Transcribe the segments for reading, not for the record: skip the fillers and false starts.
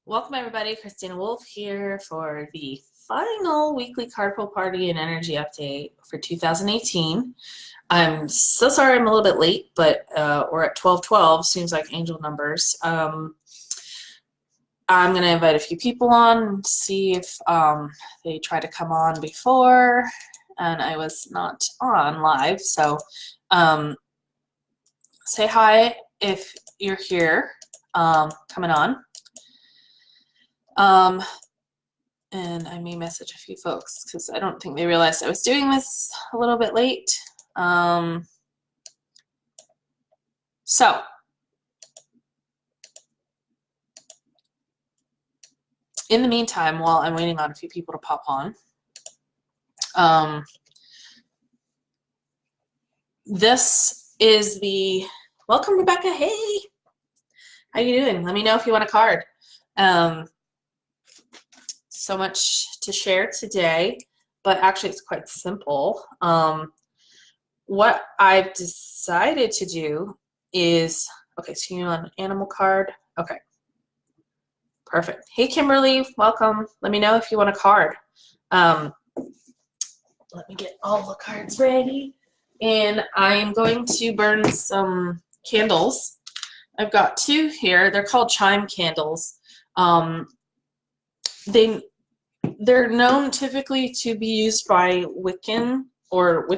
Welcome everybody, Christina Wolf here for the final weekly card pull party and energy update for 2018. I'm so sorry I'm a little bit late, but we're at 12:12, seems like angel numbers. I'm going to invite a few people on and see if they try to come on before, and I was not on live, so say hi if you're here coming on. And I may message a few folks because I don't think they realized I was doing this a little bit late. So in the meantime, while I'm waiting on a few people to pop on, this is the welcome, Rebecca. Hey, how you doing? Let me know if you want a card. So much to share today, but actually it's quite simple. What I've decided to do is, okay, so you want an animal card? Okay, perfect. Hey, Kimberly, welcome. Let me know if you want a card. Let me get all the cards ready. And I'm going to burn some candles. I've got two here. They're called chime candles. They're known typically to be used by Wiccan or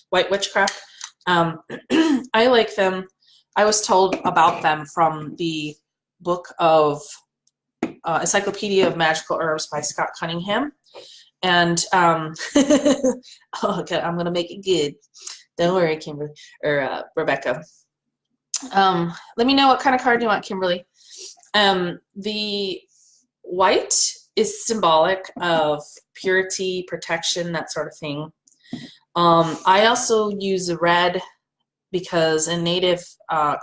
white witchcraft. I like them. I was told about them from the book of Encyclopedia of Magical Herbs by Scott Cunningham. And oh, okay, I'm gonna make it good. Don't worry, Kimberly or Rebecca. Let me know what kind of card you want, Kimberly. The white is symbolic of purity, protection, that sort of thing. I also use red because in Native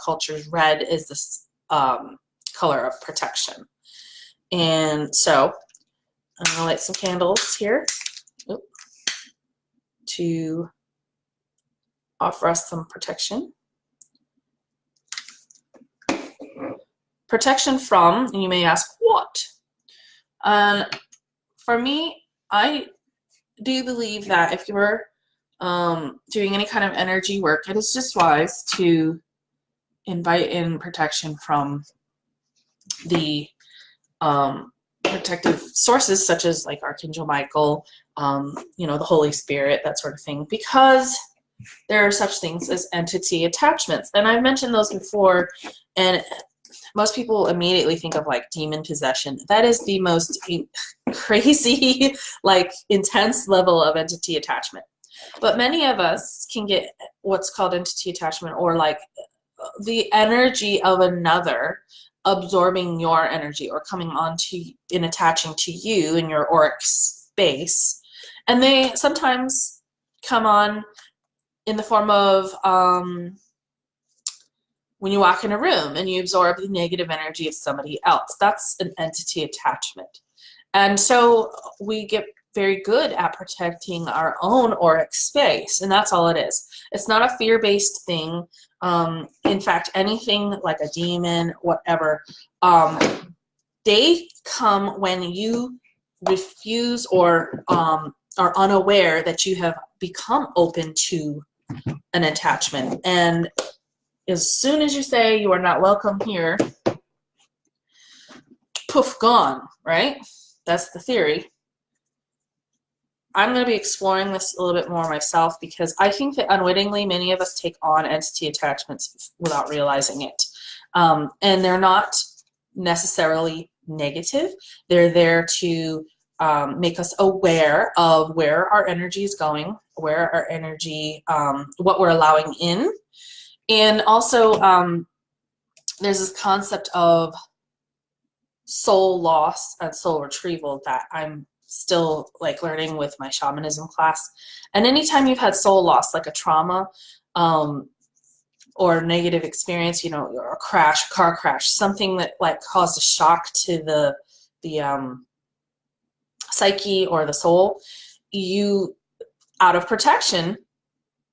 cultures, red is the color of protection. And so I'm going to light some candles here to offer us some protection. Protection from, and you may ask, what? For me, I do believe that if you're doing any kind of energy work, it is just wise to invite in protection from the protective sources, such as like Archangel Michael, you know, the Holy Spirit, that sort of thing, because there are such things as entity attachments. And I've mentioned those before, and most people immediately think of like demon possession. That is the most crazy, like intense level of entity attachment. But many of us can get what's called entity attachment, or like the energy of another absorbing your energy or coming on to and attaching to you in your auric space. And they sometimes come on in the form of when you walk in a room and you absorb the negative energy of somebody else. That's an entity attachment. And so we get very good at protecting our own auric space, and that's all it is. It's not a fear-based thing. In fact, anything like a demon, whatever, they come when you refuse or are unaware that you have become open to an attachment. And as soon as you say you are not welcome here, poof, gone, right? That's the theory. I'm going to be exploring this a little bit more myself because I think that unwittingly many of us take on entity attachments without realizing it. And they're not necessarily negative. They're there to make us aware of where our energy is going, where our energy, what we're allowing in. And also, there's this concept of soul loss and soul retrieval that I'm still like learning with my shamanism class. And anytime you've had soul loss, like a trauma or negative experience, you know, or a crash, car crash, something that like caused a shock to the psyche or the soul, you, out of protection,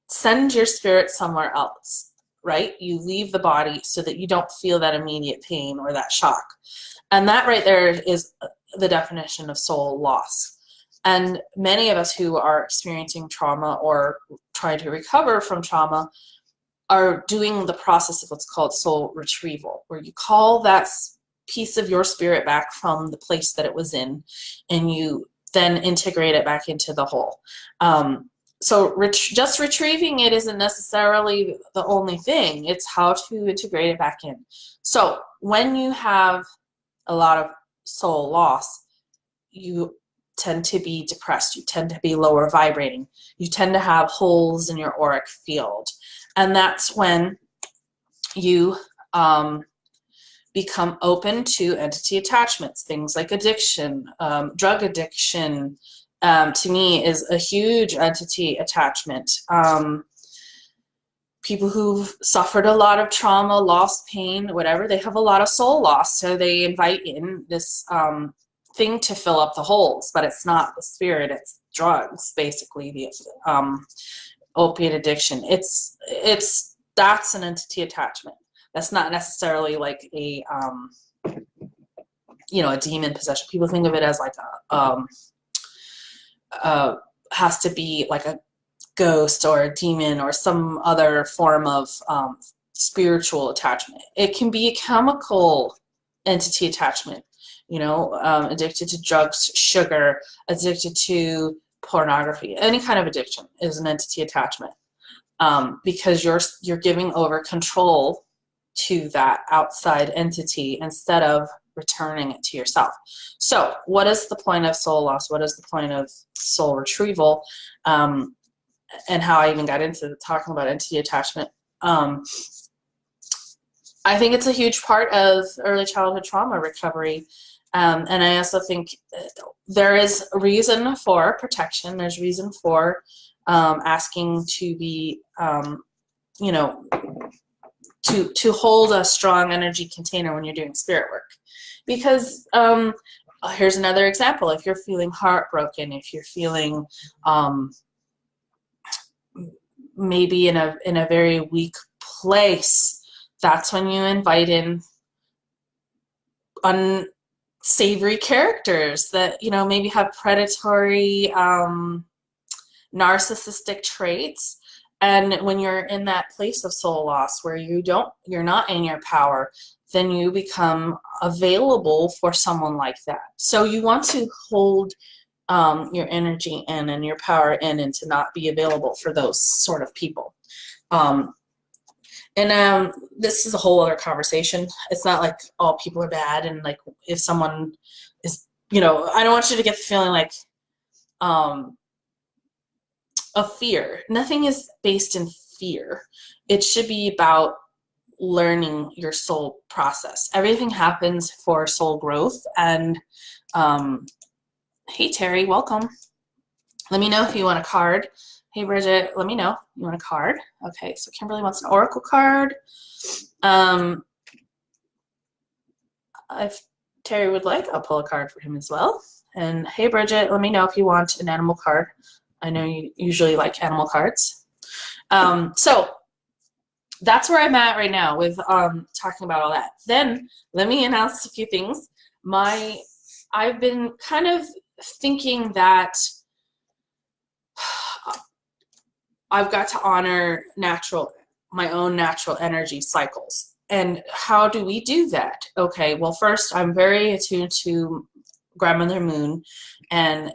send your spirit somewhere else. Right? You leave the body so that you don't feel that immediate pain or that shock. And that right there is the definition of soul loss. And many of us who are experiencing trauma or trying to recover from trauma are doing the process of what's called soul retrieval, where you call that piece of your spirit back from the place that it was in, and you then integrate it back into the whole. So just retrieving it isn't necessarily the only thing. It's how to integrate it back in. So when you have a lot of soul loss, you tend to be depressed. You tend to be lower vibrating. You tend to have holes in your auric field. And that's when you become open to entity attachments, things like addiction, drug addiction, to me is a huge entity attachment. People who've suffered a lot of trauma, lost pain, whatever, they have a lot of soul loss. So they invite in this thing to fill up the holes, but it's not the spirit, it's drugs, basically, the opiate addiction. That's an entity attachment. That's not necessarily like a a demon possession. People think of it as like has to be like a ghost or a demon or some other form of spiritual attachment. It can be a chemical entity attachment, addicted to drugs, sugar, addicted to pornography. Any kind of addiction is an entity attachment, because you're giving over control to that outside entity instead of returning it to yourself. So what is the point of soul loss? What is the point of soul retrieval? And how I even got into talking about entity attachment. I think it's a huge part of early childhood trauma recovery. And I also think there is reason for protection. There's reason for asking to be, to hold a strong energy container when you're doing spirit work. Because here's another example. If you're feeling heartbroken, if you're feeling maybe in a very weak place, that's when you invite in unsavory characters that maybe have predatory narcissistic traits. And when you're in that place of soul loss where you're not in your power, then you become available for someone like that. So you want to hold your energy in and your power in, and to not be available for those sort of people. This is a whole other conversation. It's not like all people are bad, and like if someone is, I don't want you to get the feeling like of fear. Nothing is based in fear. It should be about learning your soul process. Everything happens for soul growth. And hey Terry, welcome. Let me know if you want a card. Hey Bridget, let me know if you want a card. Okay, so Kimberly wants an oracle card. If Terry would like, I'll pull a card for him as well. And hey Bridget, let me know if you want an animal card. I know you usually like animal cards. So that's where I'm at right now with talking about all that. Then let me announce a few things. I've been kind of thinking that I've got to honor my own natural energy cycles. And how do we do that? Okay, well, first, I'm very attuned to Grandmother Moon and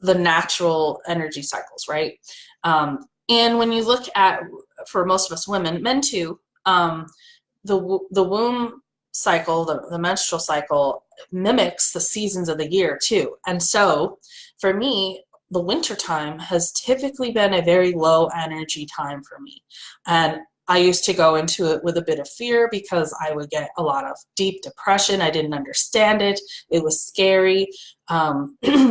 the natural energy cycles, right? And when you look at, for most of us women, men too, the womb cycle, the menstrual cycle mimics the seasons of the year too. And so for me, the winter time has typically been a very low energy time for me. And I used to go into it with a bit of fear because I would get a lot of deep depression. I didn't understand it. It was scary.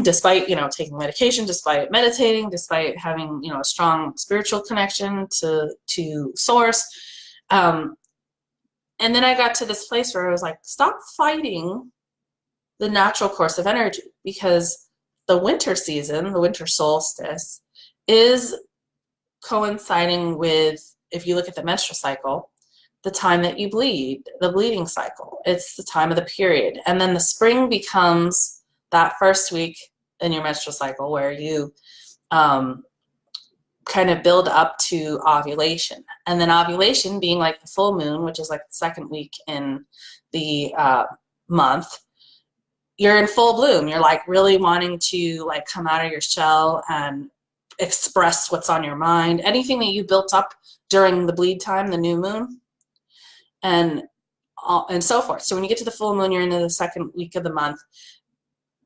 Despite, taking medication, despite meditating, despite having, a strong spiritual connection to source. And then I got to this place where I was like, stop fighting the natural course of energy, because the winter season, the winter solstice, is coinciding with, if you look at the menstrual cycle, the time that you bleed, the bleeding cycle. It's the time of the period. And then the spring becomes that first week in your menstrual cycle where you kind of build up to ovulation. And then ovulation being like the full moon, which is like the second week in the month, you're in full bloom. You're like really wanting to like come out of your shell and express what's on your mind. Anything that you built up during the bleed time, the new moon, and so forth. So when you get to the full moon, you're into the second week of the month.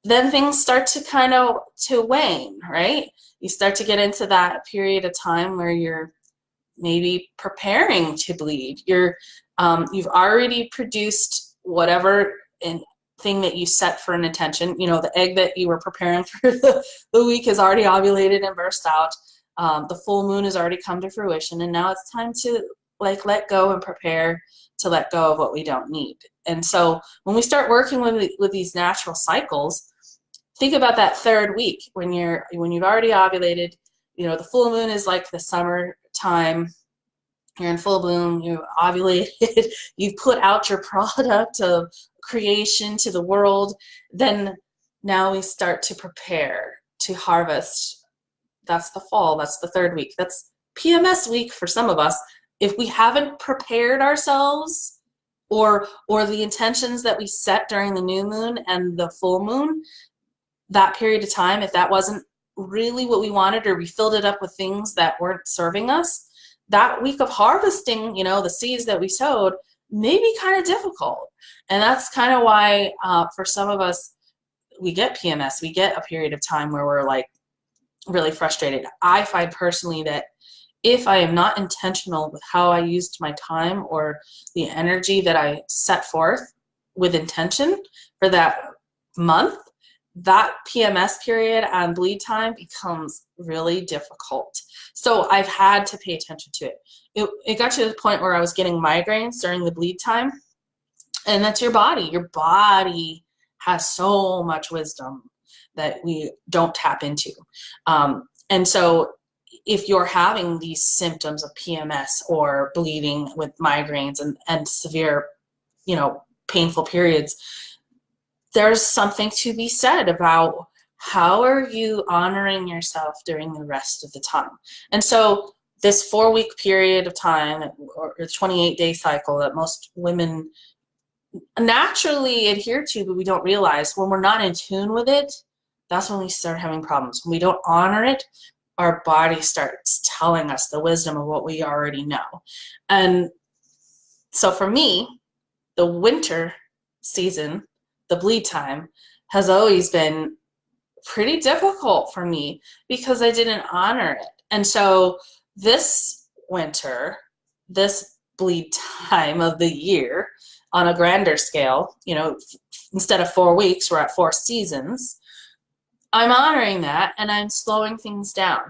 Then things start to kind of to wane, right? You start to get into that period of time where you're maybe preparing to bleed. You've already produced whatever thing that you set for an intention. You know, the egg that you were preparing for the week has already ovulated and burst out. The full moon has already come to fruition, and now it's time to like let go and prepare to let go of what we don't need. And so when we start working with these natural cycles, think about that third week when you've already ovulated. You know, the full moon is like the summer time. You're in full bloom, you ovulated, you've put out your product of creation to the world. Then now we start to prepare to harvest. That's the fall, that's the third week. That's PMS week for some of us. If we haven't prepared ourselves or the intentions that we set during the new moon and the full moon, that period of time, if that wasn't really what we wanted, or we filled it up with things that weren't serving us, that week of harvesting, you know, the seeds that we sowed may be kind of difficult. And that's kind of why for some of us, we get PMS. We get a period of time where we're like really frustrated. I find personally that if I am not intentional with how I used my time or the energy that I set forth with intention for that month, that PMS period and bleed time becomes really difficult. So I've had to pay attention to it. It got to the point where I was getting migraines during the bleed time, and that's your body. Your body has so much wisdom that we don't tap into. And so if you're having these symptoms of PMS or bleeding with migraines and severe, you know, painful periods, there's something to be said about how are you honoring yourself during the rest of the time. And so this 4-week period of time, or 28-day cycle that most women naturally adhere to, but we don't realize, when we're not in tune with it, that's when we start having problems. When we don't honor it, our body starts telling us the wisdom of what we already know. And so for me, the winter season, the bleed time, has always been pretty difficult for me because I didn't honor it. And so this winter, this bleed time of the year on a grander scale, you know, instead of 4 weeks, we're at 4 seasons. I'm honoring that, and I'm slowing things down,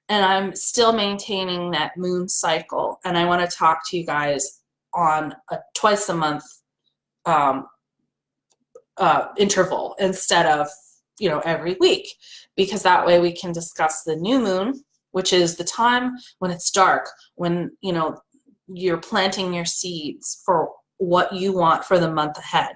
and I'm still maintaining that moon cycle. And I want to talk to you guys on a twice a month interval instead of, you know, every week, because that way we can discuss the new moon, which is the time when it's dark, when, you know, you're planting your seeds for what you want for the month ahead.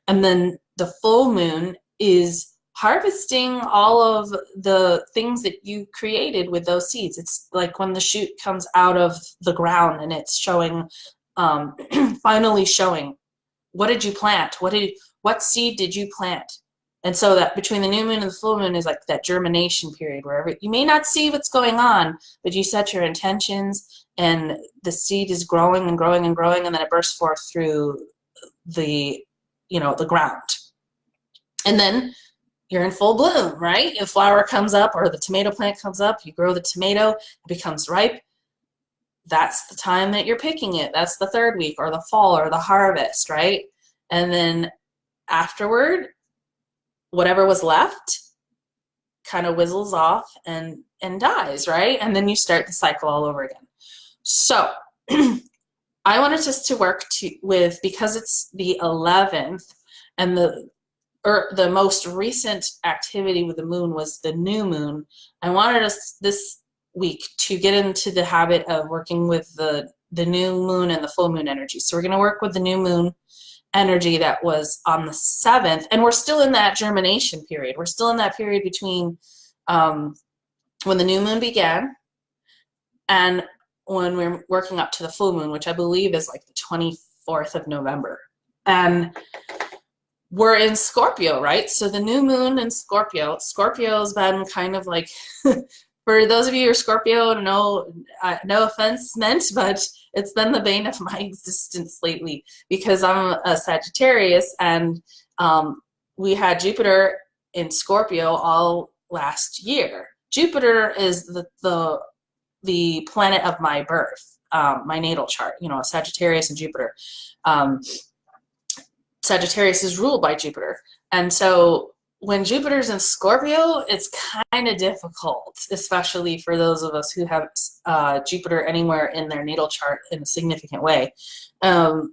And then the full moon is harvesting all of the things that you created with those seeds. It's like when the shoot comes out of the ground and it's showing, finally showing, what did you plant? What seed did you plant? And so that between the new moon and the full moon is like that germination period where you may not see what's going on, but you set your intentions and the seed is growing and growing and growing, and then it bursts forth through the, you know, the ground. And then you're in full bloom, right? A flower comes up or the tomato plant comes up, you grow the tomato, it becomes ripe. That's the time that you're picking it. That's the third week, or the fall, or the harvest, right? And then afterward, whatever was left kind of whistles off and dies, right? And then you start the cycle all over again. So I wanted us to work with, because it's the 11th and the most recent activity with the moon was the new moon. I wanted us this week to get into the habit of working with the the new moon and the full moon energy. So we're going to work with the new moon energy that was on the 7th, and we're still in that germination period. We're still in that period between when the new moon began and when we're working up to the full moon, which I believe is like the 24th of November. And we're in Scorpio, right? So the new moon in Scorpio, Scorpio's been kind of like, for those of you who are Scorpio, no offense meant, but it's been the bane of my existence lately because I'm a Sagittarius, and we had Jupiter in Scorpio all last year. Jupiter is the planet of my birth, my natal chart, you know, Sagittarius and Jupiter. Sagittarius is ruled by Jupiter. And so when Jupiter's in Scorpio, it's kind of difficult, especially for those of us who have Jupiter anywhere in their natal chart in a significant way. And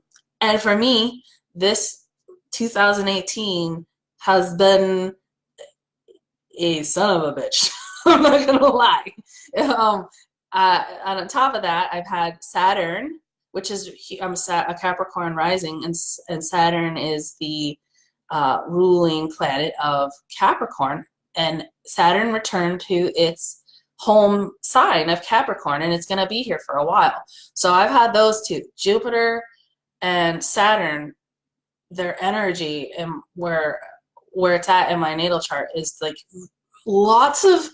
for me, this 2018 has been a son of a bitch. I'm not going to lie. On top of that, I've had Saturn, which is, I'm a Capricorn rising, and Saturn is the ruling planet of Capricorn, and Saturn returned to its home sign of Capricorn, and it's going to be here for a while. So I've had those two, Jupiter and Saturn. Their energy and where it's at in my natal chart is like lots of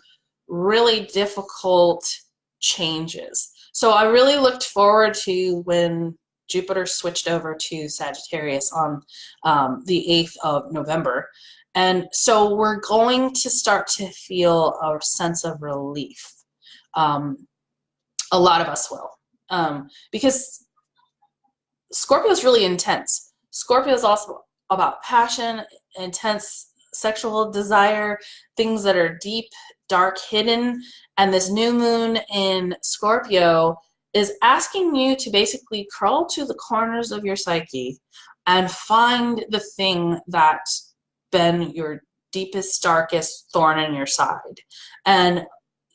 really difficult changes. So I really looked forward to when Jupiter switched over to Sagittarius on the 8th of November. And so we're going to start to feel a sense of relief. A lot of us will. Because Scorpio is really intense. Scorpio is also about passion, intense sexual desire, things that are deep, dark, hidden. And this new moon in Scorpio is asking you to basically crawl to the corners of your psyche and find the thing that's been your deepest, darkest thorn in your side, and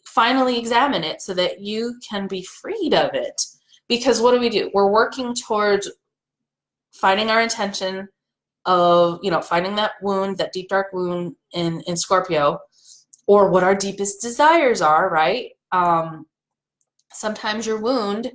finally examine it so that you can be freed of it. Because what do? We're working towards finding our intention of, you know, finding that wound, that deep, dark wound in Scorpio, or what our deepest desires are, right? Sometimes your wound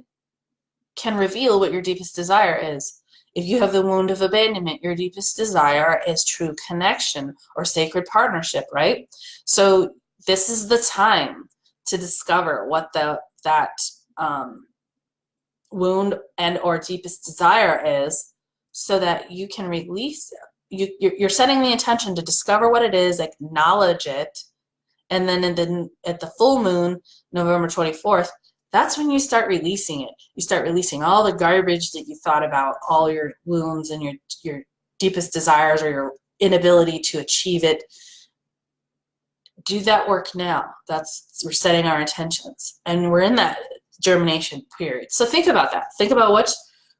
can reveal what your deepest desire is. If you have the wound of abandonment, your deepest desire is true connection or sacred partnership, right? So this is the time to discover what that wound and or deepest desire is, so that you can release it. You're setting the intention to discover what it is, acknowledge it, and then at the full moon, November 24th, that's when you start releasing it. You start releasing all the garbage that you thought about, all your wounds and your deepest desires or your inability to achieve it. Do that work now. We're setting our intentions, and we're in that germination period. So think about that. Think about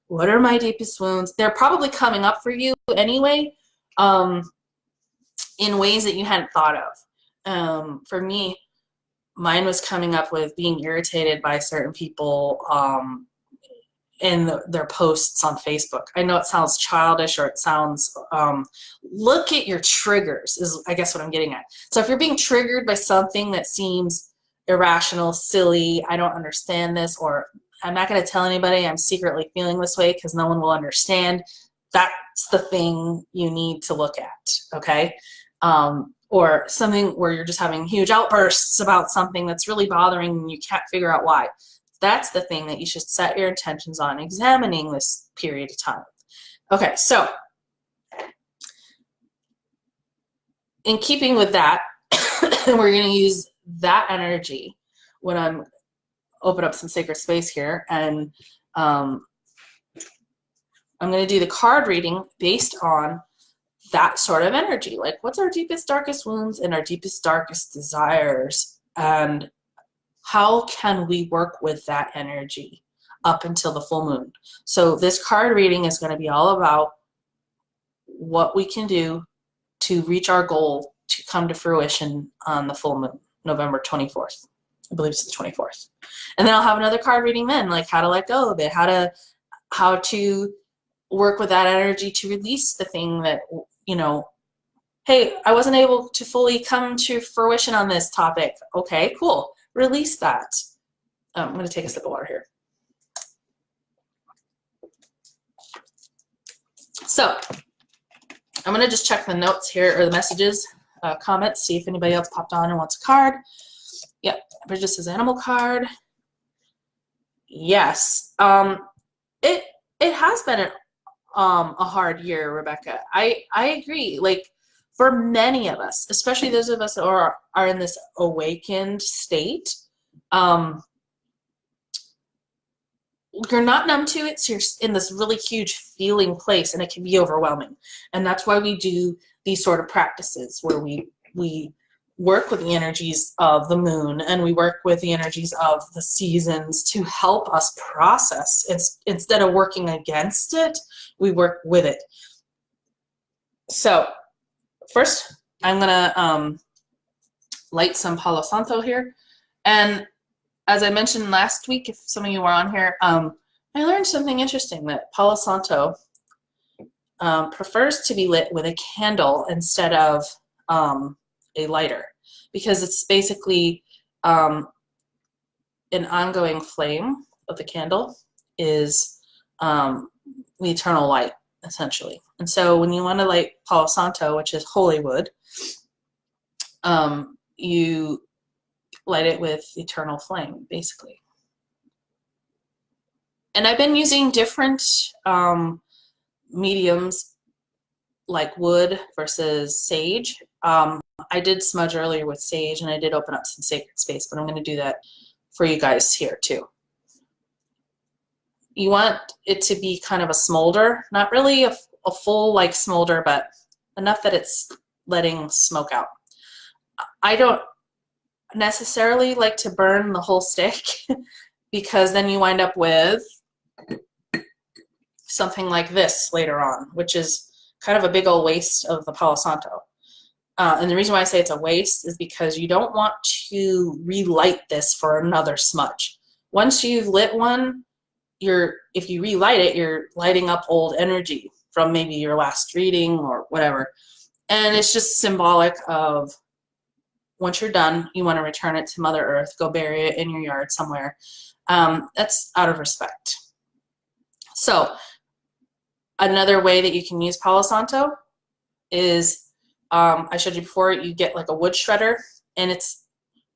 what are my deepest wounds? They're probably coming up for you anyway, in ways that you hadn't thought of. For me, mine was coming up with being irritated by certain people in their posts on Facebook. I know it sounds childish, or it sounds, look at your triggers is I guess what I'm getting at. So if you're being triggered by something that seems irrational, silly, I don't understand this, or I'm not going to tell anybody I'm secretly feeling this way because no one will understand, that's the thing you need to look at, okay? Or something where you're just having huge outbursts about something that's really bothering and you can't figure out why. That's the thing that you should set your intentions on examining this period of time. Okay, so in keeping with that, we're going to use that energy when I'm open up some sacred space here, and I'm going to do the card reading based on that sort of energy. Like, what's our deepest, darkest wounds and our deepest, darkest desires, and how can we work with that energy up until the full moon? So this card reading is going to be all about what we can do to reach our goal to come to fruition on the full moon, November 24th. I believe it's the 24th. And then I'll have another card reading then, like how to let go of it, how to work with that energy to release the thing that, you know, hey, I wasn't able to fully come to fruition on this topic. Okay, cool. Release that. I'm going to take a sip of water here. So I'm going to just check the notes here, or the messages, comments, see if anybody else popped on and wants a card. Yep, Bridget says animal card. Yes. It has been a hard year, Rebecca. I agree. Like, for many of us, especially those of us that are in this awakened state, you're not numb to it, so you're in this really huge feeling place, and it can be overwhelming. And that's why we do these sort of practices where we work with the energies of the moon, and we work with the energies of the seasons to help us process. Instead of working against it, we work with it. So first, I'm gonna light some Palo Santo here. And as I mentioned last week, if some of you were on here, I learned something interesting, that Palo Santo prefers to be lit with a candle instead of a lighter, because it's basically an ongoing flame of the candle is the eternal light, essentially. And so when you want to light Palo Santo, which is holy wood, you light it with eternal flame, basically. And I've been using different mediums, like wood versus sage. I did smudge earlier with sage, and I did open up some sacred space, but I'm going to do that for you guys here too. You want it to be kind of a smolder, not really a full like smolder, but enough that it's letting smoke out. I don't necessarily like to burn the whole stick because then you wind up with something like this later on, which is kind of a big old waste of the Palo Santo. And the reason why I say it's a waste is because you don't want to relight this for another smudge. Once you've lit one, if you relight it, you're lighting up old energy from maybe your last reading or whatever. And it's just symbolic of, once you're done, you want to return it to Mother Earth, go bury it in your yard somewhere. That's out of respect. So another way that you can use Palo Santo is, I showed you before, you get like a wood shredder, and it's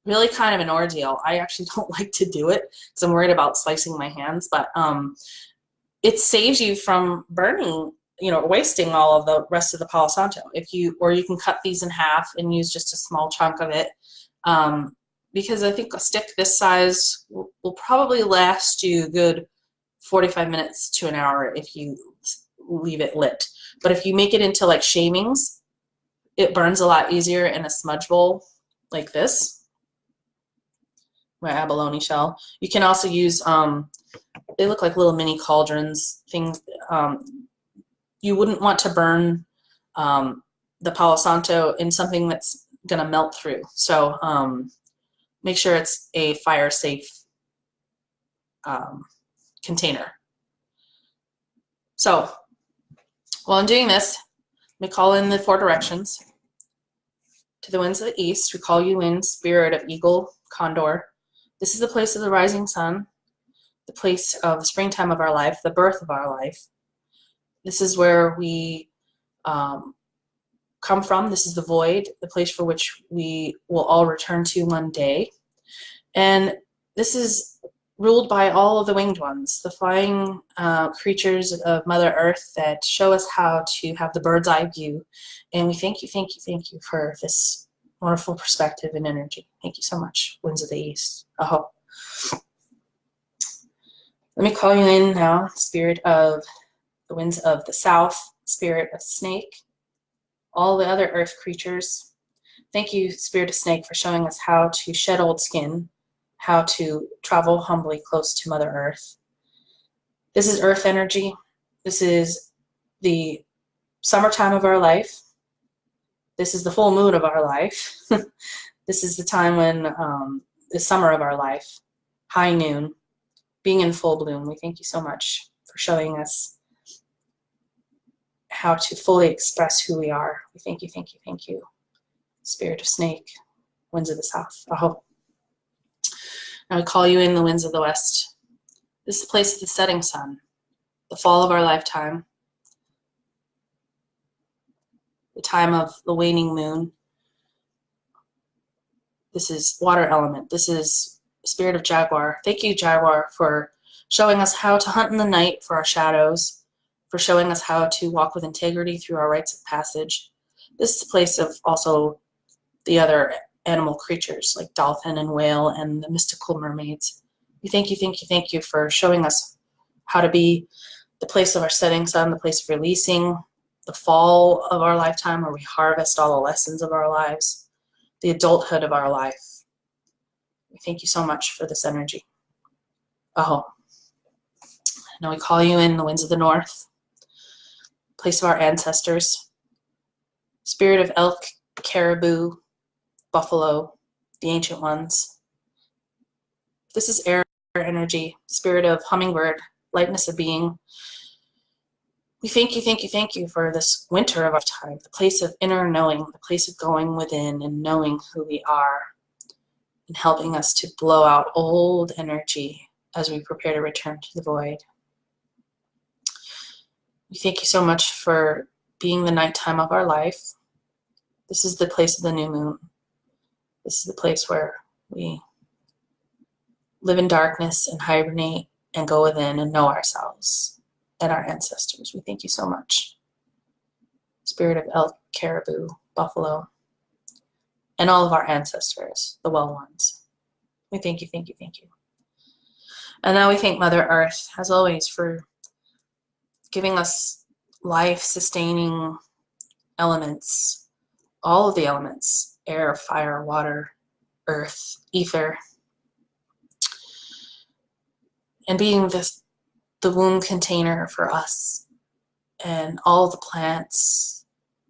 really kind of an ordeal. I actually don't like to do it because I'm worried about slicing my hands, but it saves you from burning, wasting all of the rest of the Palo Santo. Or you can cut these in half and use just a small chunk of it, because I think a stick this size will probably last you a good 45 minutes to an hour if you leave it lit. But if you make it into like shavings, it burns a lot easier in a smudge bowl like this, my abalone shell. You can also use, they look like little mini cauldrons, things. You wouldn't want to burn the Palo Santo in something that's gonna melt through. So make sure it's a fire safe container. So while I'm doing this, we call in the 4 directions. To the winds of the east, we call you in, spirit of eagle, condor. This is the place of the rising sun, the place of the springtime of our life, the birth of our life. This is where we come from. This is the void, the place for which we will all return to one day. And this is ruled by all of the winged ones, the flying creatures of Mother Earth that show us how to have the bird's eye view. And we thank you for this wonderful perspective and energy. Thank you so much, winds of the east. Aho. Let me call you in now, spirit of the winds of the south, spirit of snake, all the other earth creatures. Thank you, spirit of snake, for showing us how to shed old skin, how to travel humbly close to Mother Earth. This is earth energy. This is the summertime of our life. This is the full moon of our life. This is the time when the summer of our life, high noon, being in full bloom. We thank you so much for showing us how to fully express who we are. We thank you, thank you, thank you. Spirit of snake, winds of the south. Aho. Now we call you in the winds of the west. This is the place of the setting sun, the fall of our lifetime, the time of the waning moon. This is water element. This is spirit of Jaguar. Thank you, Jaguar, for showing us how to hunt in the night for our shadows, for showing us how to walk with integrity through our rites of passage. This is the place of also the other animal creatures like dolphin and whale and the mystical mermaids. We thank you, thank you, thank you for showing us how to be the place of our setting sun, the place of releasing, the fall of our lifetime where we harvest all the lessons of our lives, the adulthood of our life. We thank you so much for this energy. Aho. Now we call you in the winds of the north, place of our ancestors, spirit of elk, caribou, buffalo, the ancient ones. This is air energy, spirit of hummingbird, lightness of being. We thank you, thank you, thank you for this winter of our time, the place of inner knowing, the place of going within and knowing who we are and helping us to blow out old energy as we prepare to return to the void. We thank you so much for being the nighttime of our life. This is the place of the new moon. This is the place where we live in darkness and hibernate and go within and know ourselves and our ancestors. We thank you so much. Spirit of elk, caribou, buffalo, and all of our ancestors, the well ones. We thank you, thank you, thank you. And now we thank Mother Earth, as always, for giving us life-sustaining elements, all of the elements, air, fire, water, earth, ether, and being the womb container for us and all the plants,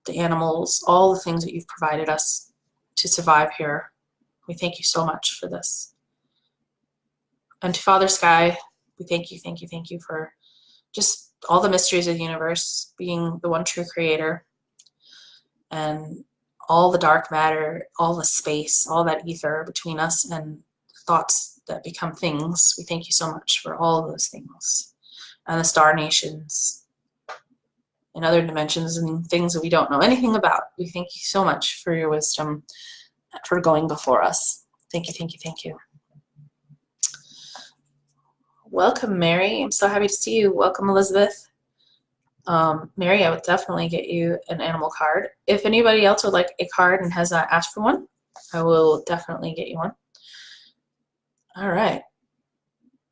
the animals, all the things that you've provided us to survive here. We thank you so much for this. And to Father Sky, we thank you, thank you, thank you for just all the mysteries of the universe, being the one true creator, and all the dark matter, all the space, all that ether between us and thoughts that become things. We thank you so much for all of those things. And the star nations and other dimensions and things that we don't know anything about. We thank you so much for your wisdom, for going before us. Thank you, thank you, thank you. Welcome, Mary. I'm so happy to see you. Welcome, Elizabeth. Mary, I would definitely get you an animal card. If anybody else would like a card and has not asked for one, I will definitely get you one. All right.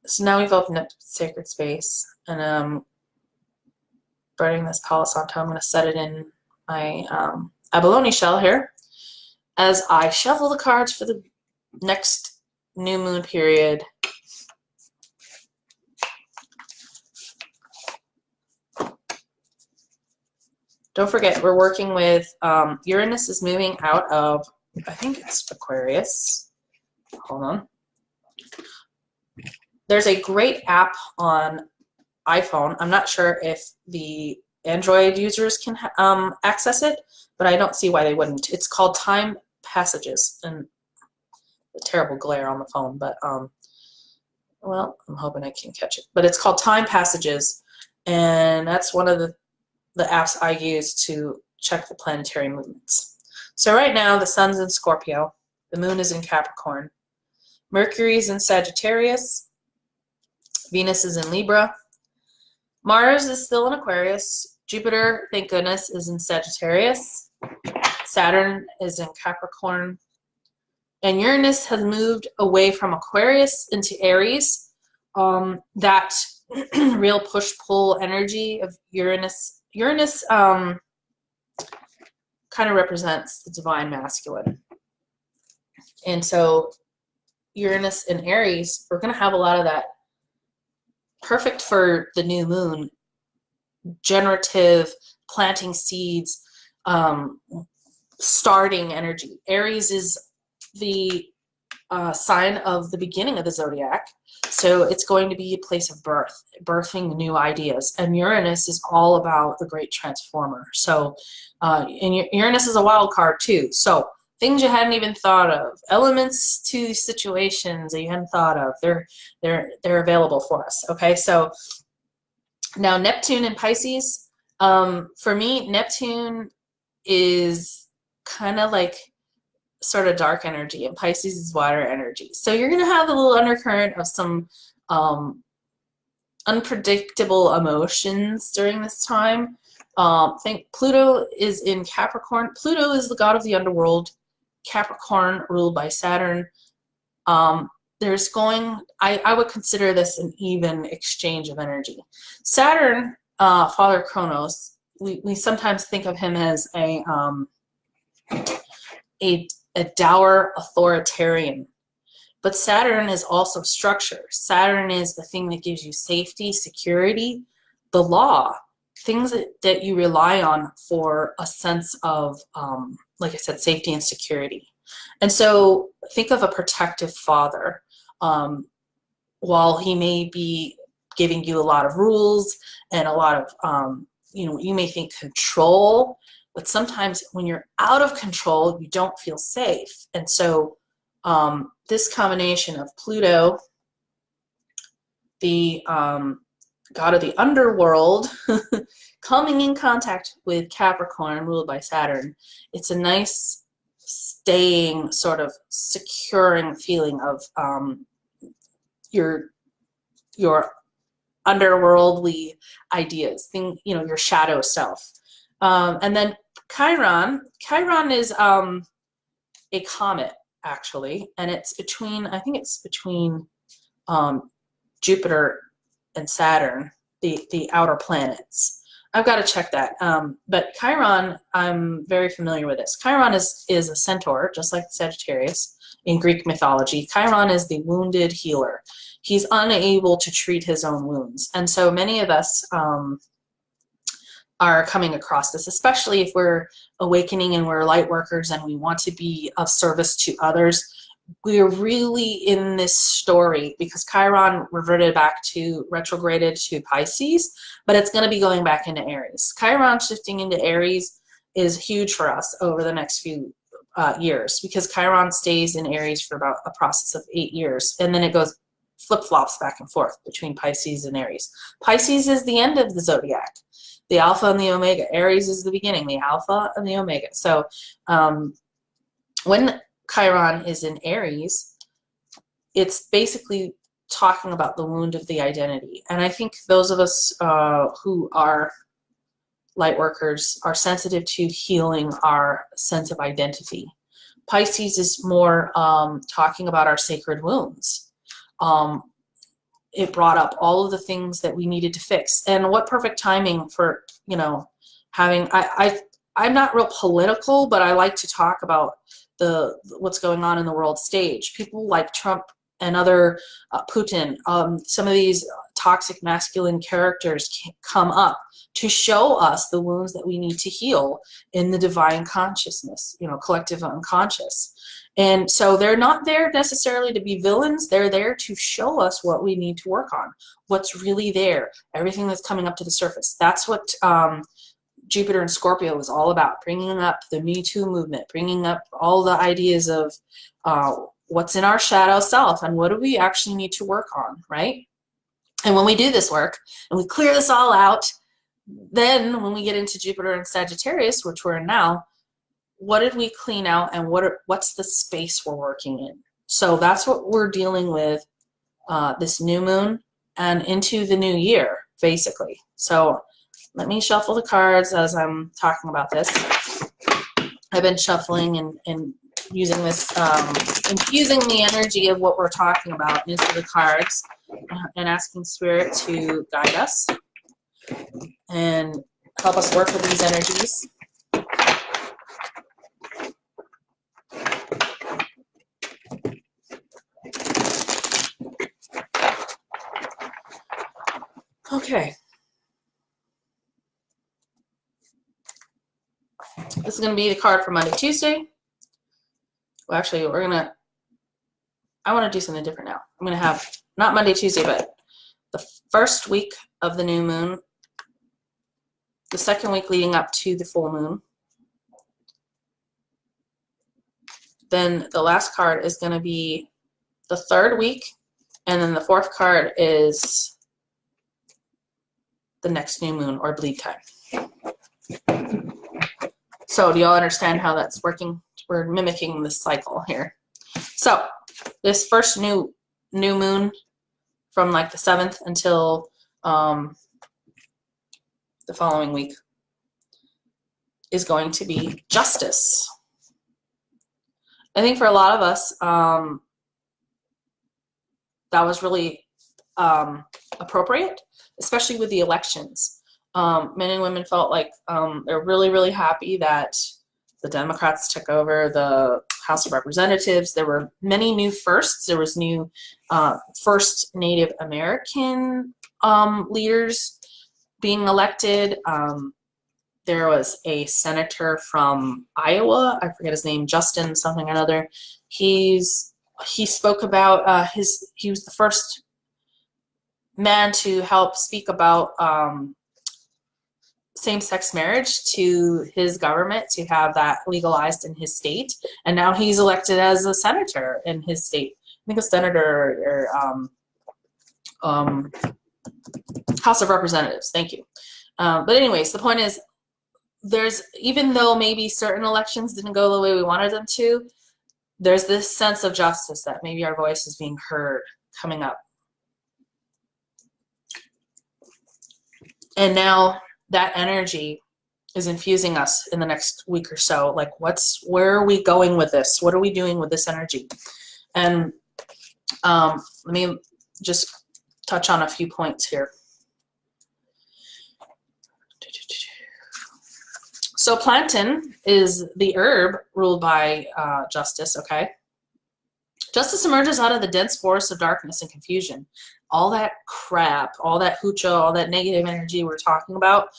So now we've opened up sacred space, and burning this Palo Santo. I'm going to set it in my abalone shell here as I shuffle the cards for the next new moon period. Don't forget, we're working with Uranus is moving out of, I think it's Aquarius. Hold on. There's a great app on iPhone. I'm not sure if the Android users can access it, but I don't see why they wouldn't. It's called Time Passages, and a terrible glare on the phone, but well, I'm hoping I can catch it. But it's called Time Passages, and that's one of the apps I use to check the planetary movements. So right now, the sun's in Scorpio, the moon is in Capricorn, Mercury is in Sagittarius, Venus is in Libra, Mars is still in Aquarius, Jupiter, thank goodness, is in Sagittarius, Saturn is in Capricorn, and Uranus has moved away from Aquarius into Aries. That real push-pull energy of Uranus kind of represents the divine masculine. And so Uranus in Aries, we're going to have a lot of that, perfect for the new moon, generative, planting seeds, starting energy. Aries is the sign of the beginning of the zodiac. So it's going to be a place of birth, birthing new ideas. And Uranus is all about the great transformer. So, and Uranus is a wild card too. So things you hadn't even thought of, elements to situations that you hadn't thought of, they're available for us. Okay, so now Neptune in Pisces. For me, Neptune is kind of like sort of dark energy, and Pisces is water energy. So you're going to have a little undercurrent of some unpredictable emotions during this time. Think Pluto is in Capricorn. Pluto is the god of the underworld. Capricorn ruled by Saturn. There's going, I would consider this an even exchange of energy. Saturn, Father Kronos, we sometimes think of him as a dour authoritarian. But Saturn is also structure. Saturn is the thing that gives you safety, security, the law, things that you rely on for a sense of, like I said, safety and security. And so think of a protective father. While he may be giving you a lot of rules and a lot of, you may think control, but sometimes when you're out of control, you don't feel safe. And so this combination of Pluto, the god of the underworld, coming in contact with Capricorn, ruled by Saturn, it's a nice, staying, sort of securing feeling of your underworldly ideas, your shadow self. And then Chiron is a comet, actually, and it's between, I think it's between Jupiter and Saturn, the outer planets. I've got to check that. But Chiron, I'm very familiar with this. Chiron is a centaur, just like Sagittarius in Greek mythology. Chiron is the wounded healer. He's unable to treat his own wounds. And so many of us are coming across this, especially if we're awakening and we're light workers and we want to be of service to others. We're really in this story because Chiron retrograded to Pisces, but it's going to be going back into Aries. Chiron shifting into Aries is huge for us over the next few years, because Chiron stays in Aries for about a process of 8 years, and then it goes flip-flops back and forth between Pisces and Aries. Pisces is the end of the zodiac, the alpha and the omega. Aries is the beginning, the alpha and the omega. So when Chiron is in Aries, it's basically talking about the wound of the identity. And I think those of us who are light workers are sensitive to healing our sense of identity. Pisces is more talking about our sacred wounds. It brought up all of the things that we needed to fix. And what perfect timing for, having, I'm not real political, but I like to talk about what's going on in the world stage. People like Trump and other Putin, some of these toxic masculine characters come up to show us the wounds that we need to heal in the divine consciousness, collective unconscious. And so they're not there necessarily to be villains. They're there to show us what we need to work on, what's really there, everything that's coming up to the surface. That's what Jupiter and Scorpio is all about, bringing up the Me Too movement, bringing up all the ideas of what's in our shadow self and what do we actually need to work on, right? And when we do this work and we clear this all out, then when we get into Jupiter and Sagittarius, which we're in now, what did we clean out and what's the space we're working in? So that's what we're dealing with this new moon and into the new year, basically. So let me shuffle the cards as I'm talking about this. I've been shuffling and using this, infusing the energy of what we're talking about into the cards and asking Spirit to guide us and help us work with these energies. Okay. This is going to be the card for Monday, Tuesday. Well, actually, we're going to I want to do something different now. I'm going to have not Monday, Tuesday, but the first week of the new moon, the second week leading up to the full moon. Then the last card is going to be the third week, and then the fourth card is the next new moon or bleed time. So do y'all understand how that's working? We're mimicking this cycle here. So this first new moon from like the 7th until the following week is going to be justice. I think for a lot of us, that was really appropriate, especially with the elections. Men and women felt like they're really, really happy that the Democrats took over the House of Representatives. There were many new firsts. There was new first Native American leaders being elected. There was a senator from Iowa, I forget his name, Justin something or another. He spoke about he was the first man to help speak about same-sex marriage to his government, to have that legalized in his state, and now he's elected as a senator in his state. I think a senator or House of Representatives. Thank you. But anyways, the point is, even though maybe certain elections didn't go the way we wanted them to, there's this sense of justice that maybe our voice is being heard coming up. And now that energy is infusing us in the next week or so. Like, where are we going with this? What are we doing with this energy? And let me just touch on a few points here. So plantain is the herb ruled by justice, okay? Justice emerges out of the dense forest of darkness and confusion. All that crap, all that hoocha, all that negative energy we're talking about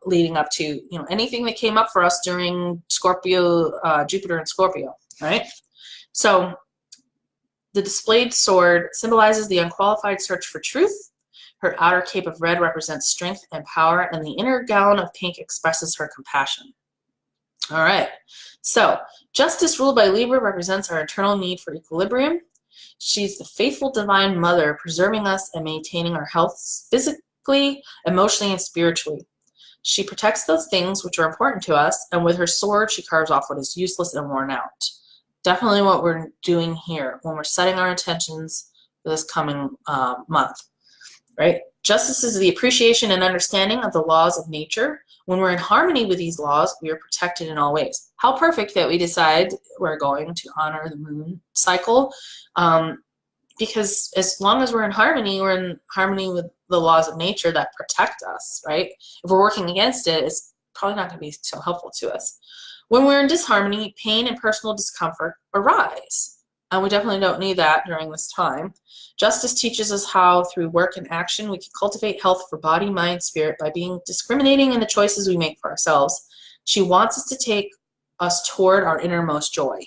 leading up to, anything that came up for us during Scorpio, Jupiter and Scorpio, right? So the displayed sword symbolizes the unqualified search for truth. Her outer cape of red represents strength and power, and the inner gown of pink expresses her compassion. All right, so justice ruled by Libra represents our internal need for equilibrium. She's the faithful divine mother, preserving us and maintaining our health physically, emotionally, and spiritually. She protects those things which are important to us, and with her sword, she carves off what is useless and worn out. Definitely what we're doing here when we're setting our intentions for this coming month. Right? Justice is the appreciation and understanding of the laws of nature. When we're in harmony with these laws, we are protected in all ways. How perfect that we decide we're going to honor the moon cycle, because as long as we're in harmony with the laws of nature that protect us, right? If we're working against it, it's probably not going to be so helpful to us. When we're in disharmony, pain and personal discomfort arise. And we definitely don't need that during this time. Justice teaches us how, through work and action, we can cultivate health for body, mind, spirit by being discriminating in the choices we make for ourselves. She wants us to take us toward our innermost joy.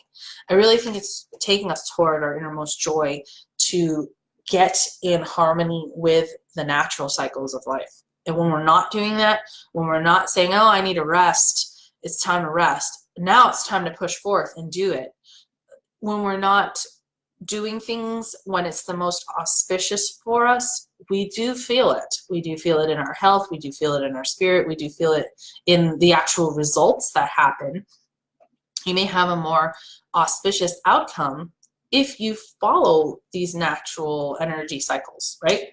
I really think it's taking us toward our innermost joy to get in harmony with the natural cycles of life. And when we're not doing that, when we're not saying, oh, I need a rest, it's time to rest. Now it's time to push forth and do it. When we're not doing things when it's the most auspicious for us, we do feel it. We do feel it in our health. We do feel it in our spirit. We do feel it in the actual results that happen. You may have a more auspicious outcome if you follow these natural energy cycles, right?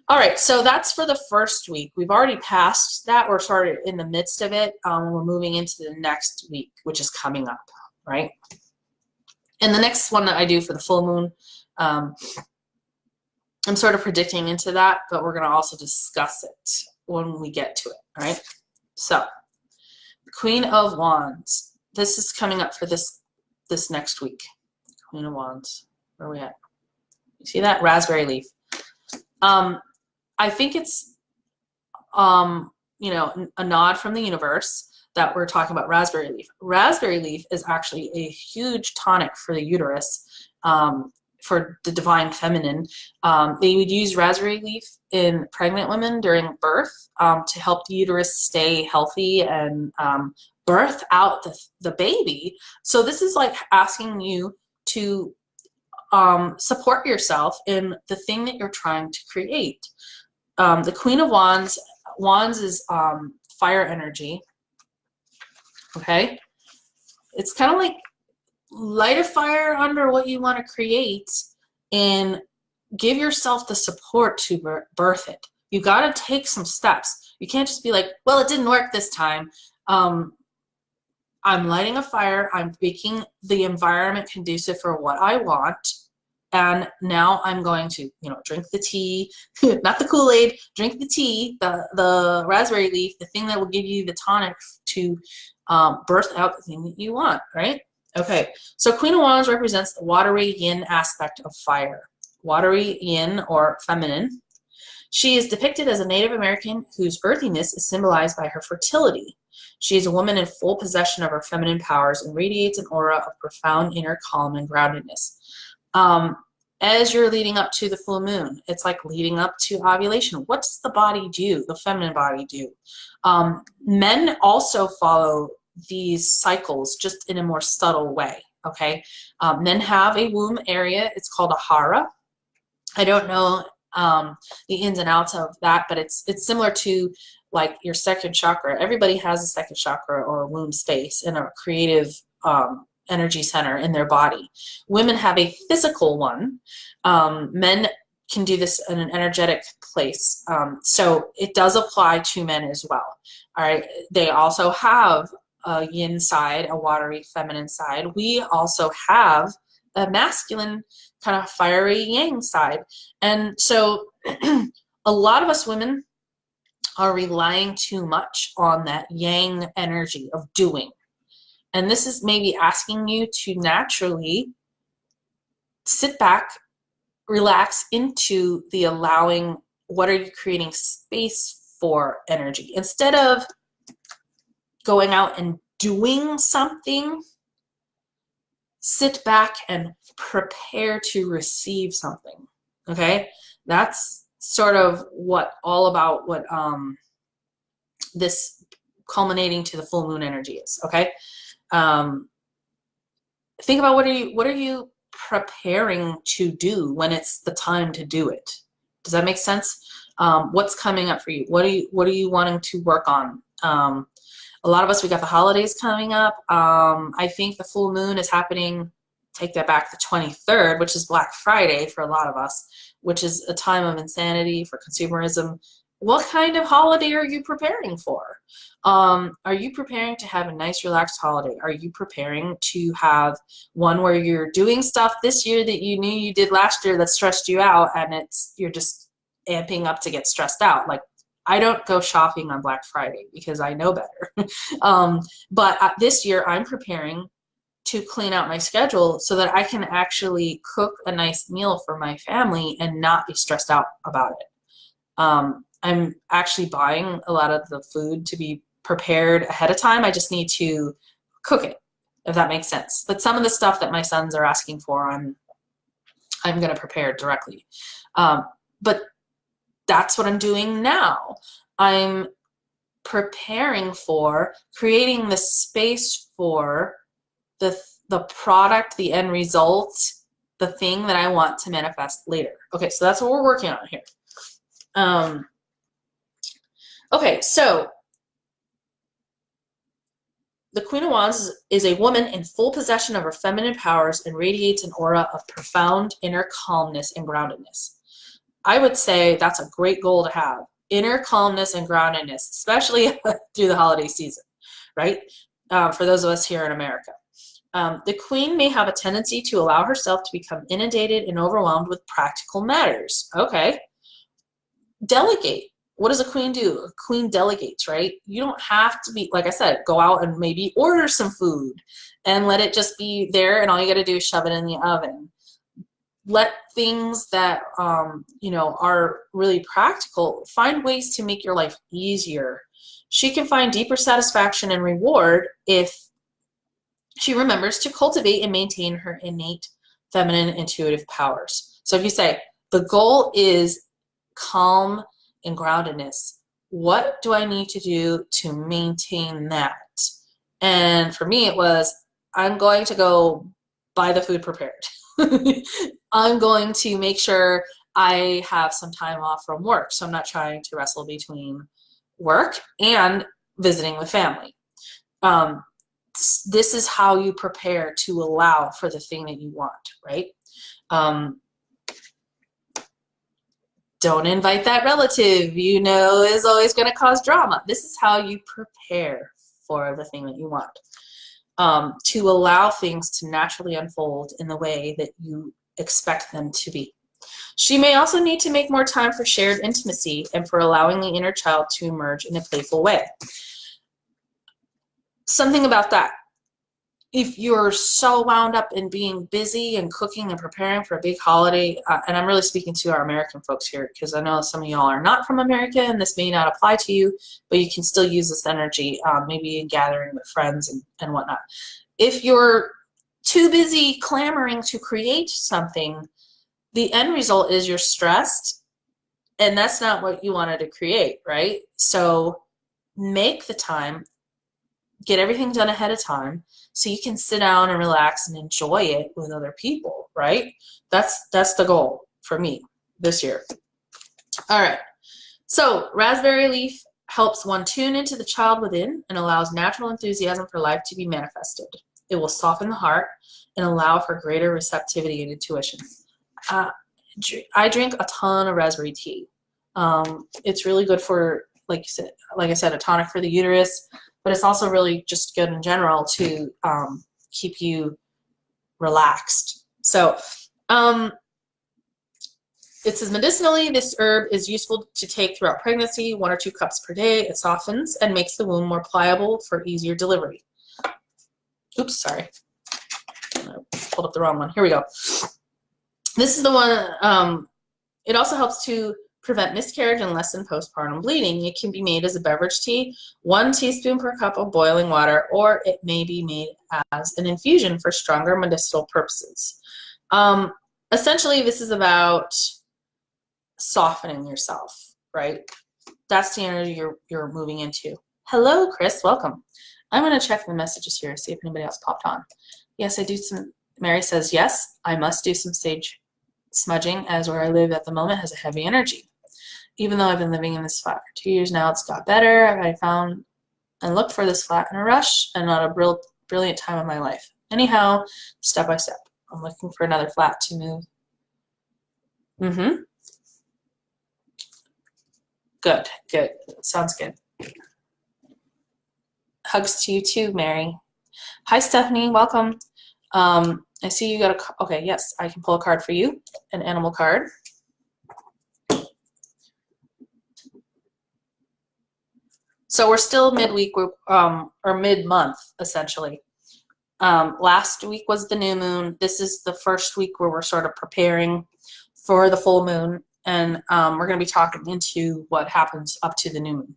All right, so that's for the first week. We've already passed that. We're sort of in the midst of it. We're moving into the next week, which is coming up, right? And the next one that I do for the full moon, I'm sort of predicting into that, but we're going to also discuss it when we get to it, all right? So, the Queen of Wands. This is coming up for this next week. Queen of Wands. Where are we at? You see that? Raspberry leaf. I think it's, a nod from the universe that we're talking about raspberry leaf. Raspberry leaf is actually a huge tonic for the uterus. for the divine feminine. They would use raspberry leaf in pregnant women during birth to help the uterus stay healthy and birth out the baby. So this is like asking you to support yourself in the thing that you're trying to create. The Queen of Wands, Wands is fire energy, okay? It's kind of like light a fire under what you want to create and give yourself the support to birth it. You got to take some steps. You can't just be like, well, it didn't work this time. I'm lighting a fire. I'm making the environment conducive for what I want. And now I'm going to, you know, drink the tea, not the Kool-Aid, drink the tea, the raspberry leaf, the thing that will give you the tonic to birth out the thing that you want, right? Okay, so Queen of Wands represents the watery yin aspect of fire. Watery yin, or feminine. She is depicted as a Native American whose earthiness is symbolized by her fertility. She is a woman in full possession of her feminine powers and radiates an aura of profound inner calm and groundedness. As you're leading up to the full moon, it's like leading up to ovulation. What does the body do, the feminine body do? Men also follow these cycles just in a more subtle way, okay? Men have a womb area. It's called a hara. I don't know the ins and outs of that, but it's similar to like your second chakra. Everybody has a second chakra or a womb space in a creative energy center in their body. Women have a physical one. Men can do this in an energetic place. So it does apply to men as well. All right. They also have a yin side, a watery feminine side. We also have a masculine kind of fiery yang side. And so a lot of us women are relying too much on that yang energy of doing. And this is maybe asking you to naturally sit back, relax into the allowing, what are you creating space for energy? Instead of going out and doing something, sit back and prepare to receive something, okay? That's sort of what all about what this culminating to the full moon energy is, okay? Think about what are you preparing to do when it's the time to do it. Does that make sense? What's coming up for you? What are you wanting to work on? A lot of us, we got the holidays coming up. I think the full moon is happening, take that back, the 23rd, which is Black Friday for a lot of us, which is a time of insanity for consumerism. What kind of holiday are you preparing for? Are you preparing to have a nice, relaxed holiday? Are you preparing to have one where you're doing stuff this year that you knew you did last year that stressed you out, and you're just amping up to get stressed out? Like, I don't go shopping on Black Friday because I know better. But this year I'm preparing to clean out my schedule so that I can actually cook a nice meal for my family and not be stressed out about it. I'm actually buying a lot of the food to be prepared ahead of time. I just need to cook it, if that makes sense. But some of the stuff that my sons are asking for, I'm going to prepare directly. But that's what I'm doing now. I'm preparing for creating the space for the product, the end result, the thing that I want to manifest later. Okay, so that's what we're working on here. Okay, so the Queen of Wands is a woman in full possession of her feminine powers and radiates an aura of profound inner calmness and groundedness. I would say that's a great goal to have. Inner calmness and groundedness, especially through the holiday season, right? For those of us here in America. The Queen may have a tendency to allow herself to become inundated and overwhelmed with practical matters. Okay. Delegate. What does a queen do? A queen delegates, right? You don't have to be, like I said, go out and maybe order some food and let it just be there, and all you got to do is shove it in the oven. Let things that you know, are really practical, find ways to make your life easier. She can find deeper satisfaction and reward if she remembers to cultivate and maintain her innate feminine intuitive powers. So if you say, the goal is calm and groundedness, what do I need to do to maintain that? And for me, it was, I'm going to go buy the food prepared. I'm going to make sure I have some time off from work, so I'm not trying to wrestle between work and visiting with family. This is how you prepare to allow for the thing that you want, right? Don't invite that relative you know is always going to cause drama. This is how you prepare for the thing that you want, to allow things to naturally unfold in the way that you expect them to be. She may also need to make more time for shared intimacy and for allowing the inner child to emerge in a playful way. Something about that. If you're so wound up in being busy and cooking and preparing for a big holiday, and I'm really speaking to our American folks here because I know some of y'all are not from America and this may not apply to you, but you can still use this energy, maybe in gathering with friends and whatnot. If you're too busy clamoring to create something, the end result is you're stressed, and that's not what you wanted to create, right? So make the time, get everything done ahead of time so you can sit down and relax and enjoy it with other people, right? That's the goal for me this year. All right. So raspberry leaf helps one tune into the child within and allows natural enthusiasm for life to be manifested. It will soften the heart and allow for greater receptivity and intuition. I drink a ton of raspberry tea. It's really good for, like I said, a tonic for the uterus, but it's also really just good in general to keep you relaxed. So it says medicinally, this herb is useful to take throughout pregnancy, 1 or 2 cups per day. It softens and makes the womb more pliable for easier delivery. Oops, sorry. I pulled up the wrong one. Here we go. This is the one, it also helps to prevent miscarriage and lessen postpartum bleeding. It can be made as a beverage tea, 1 teaspoon per cup of boiling water, or it may be made as an infusion for stronger medicinal purposes. Essentially, this is about softening yourself, right? That's the energy you're moving into. Hello, Chris, welcome. I'm going to check the messages here, see if anybody else popped on. Yes, I do some, Mary says, yes, I must do some sage smudging as where I live at the moment has a heavy energy. Even though I've been living in this flat for 2 years now, it's got better. I found and looked for this flat in a rush and not a brilliant time of my life. Anyhow, step by step, I'm looking for another flat to move. Good, good. Sounds good. Hugs to you too, Mary. Hi, Stephanie. Welcome. I see you got a, okay, yes, I can pull a card for you, an animal card. So we're still midweek, or mid-month, essentially. Last week was the new moon. This is the first week where we're sort of preparing for the full moon, and we're going to be talking into what happens up to the new moon.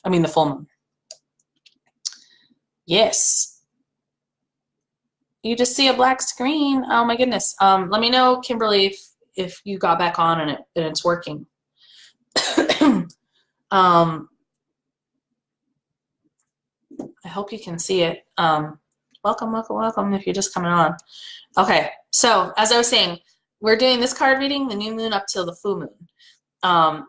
I mean, the full moon. Yes. You just see a black screen. Oh my goodness. Let me know, Kimberly, if you got back on and it's working. I hope you can see it. Welcome, welcome, welcome if you're just coming on. Okay, so as I was saying, we're doing this card reading, the new moon up till the full moon.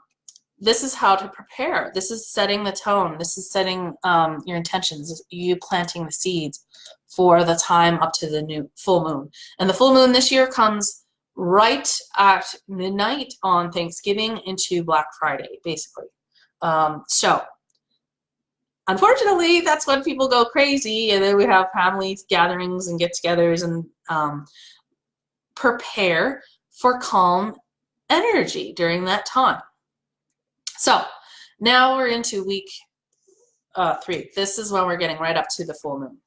This is how to prepare. This is setting the tone. This is setting your intentions, you planting the seeds for the time up to the new full moon. And the full moon this year comes right at midnight on Thanksgiving into Black Friday, basically. So unfortunately, that's when people go crazy, and then we have family gatherings and get-togethers and prepare for calm energy during that time. So now we're into week 3. This is when we're getting right up to the full moon.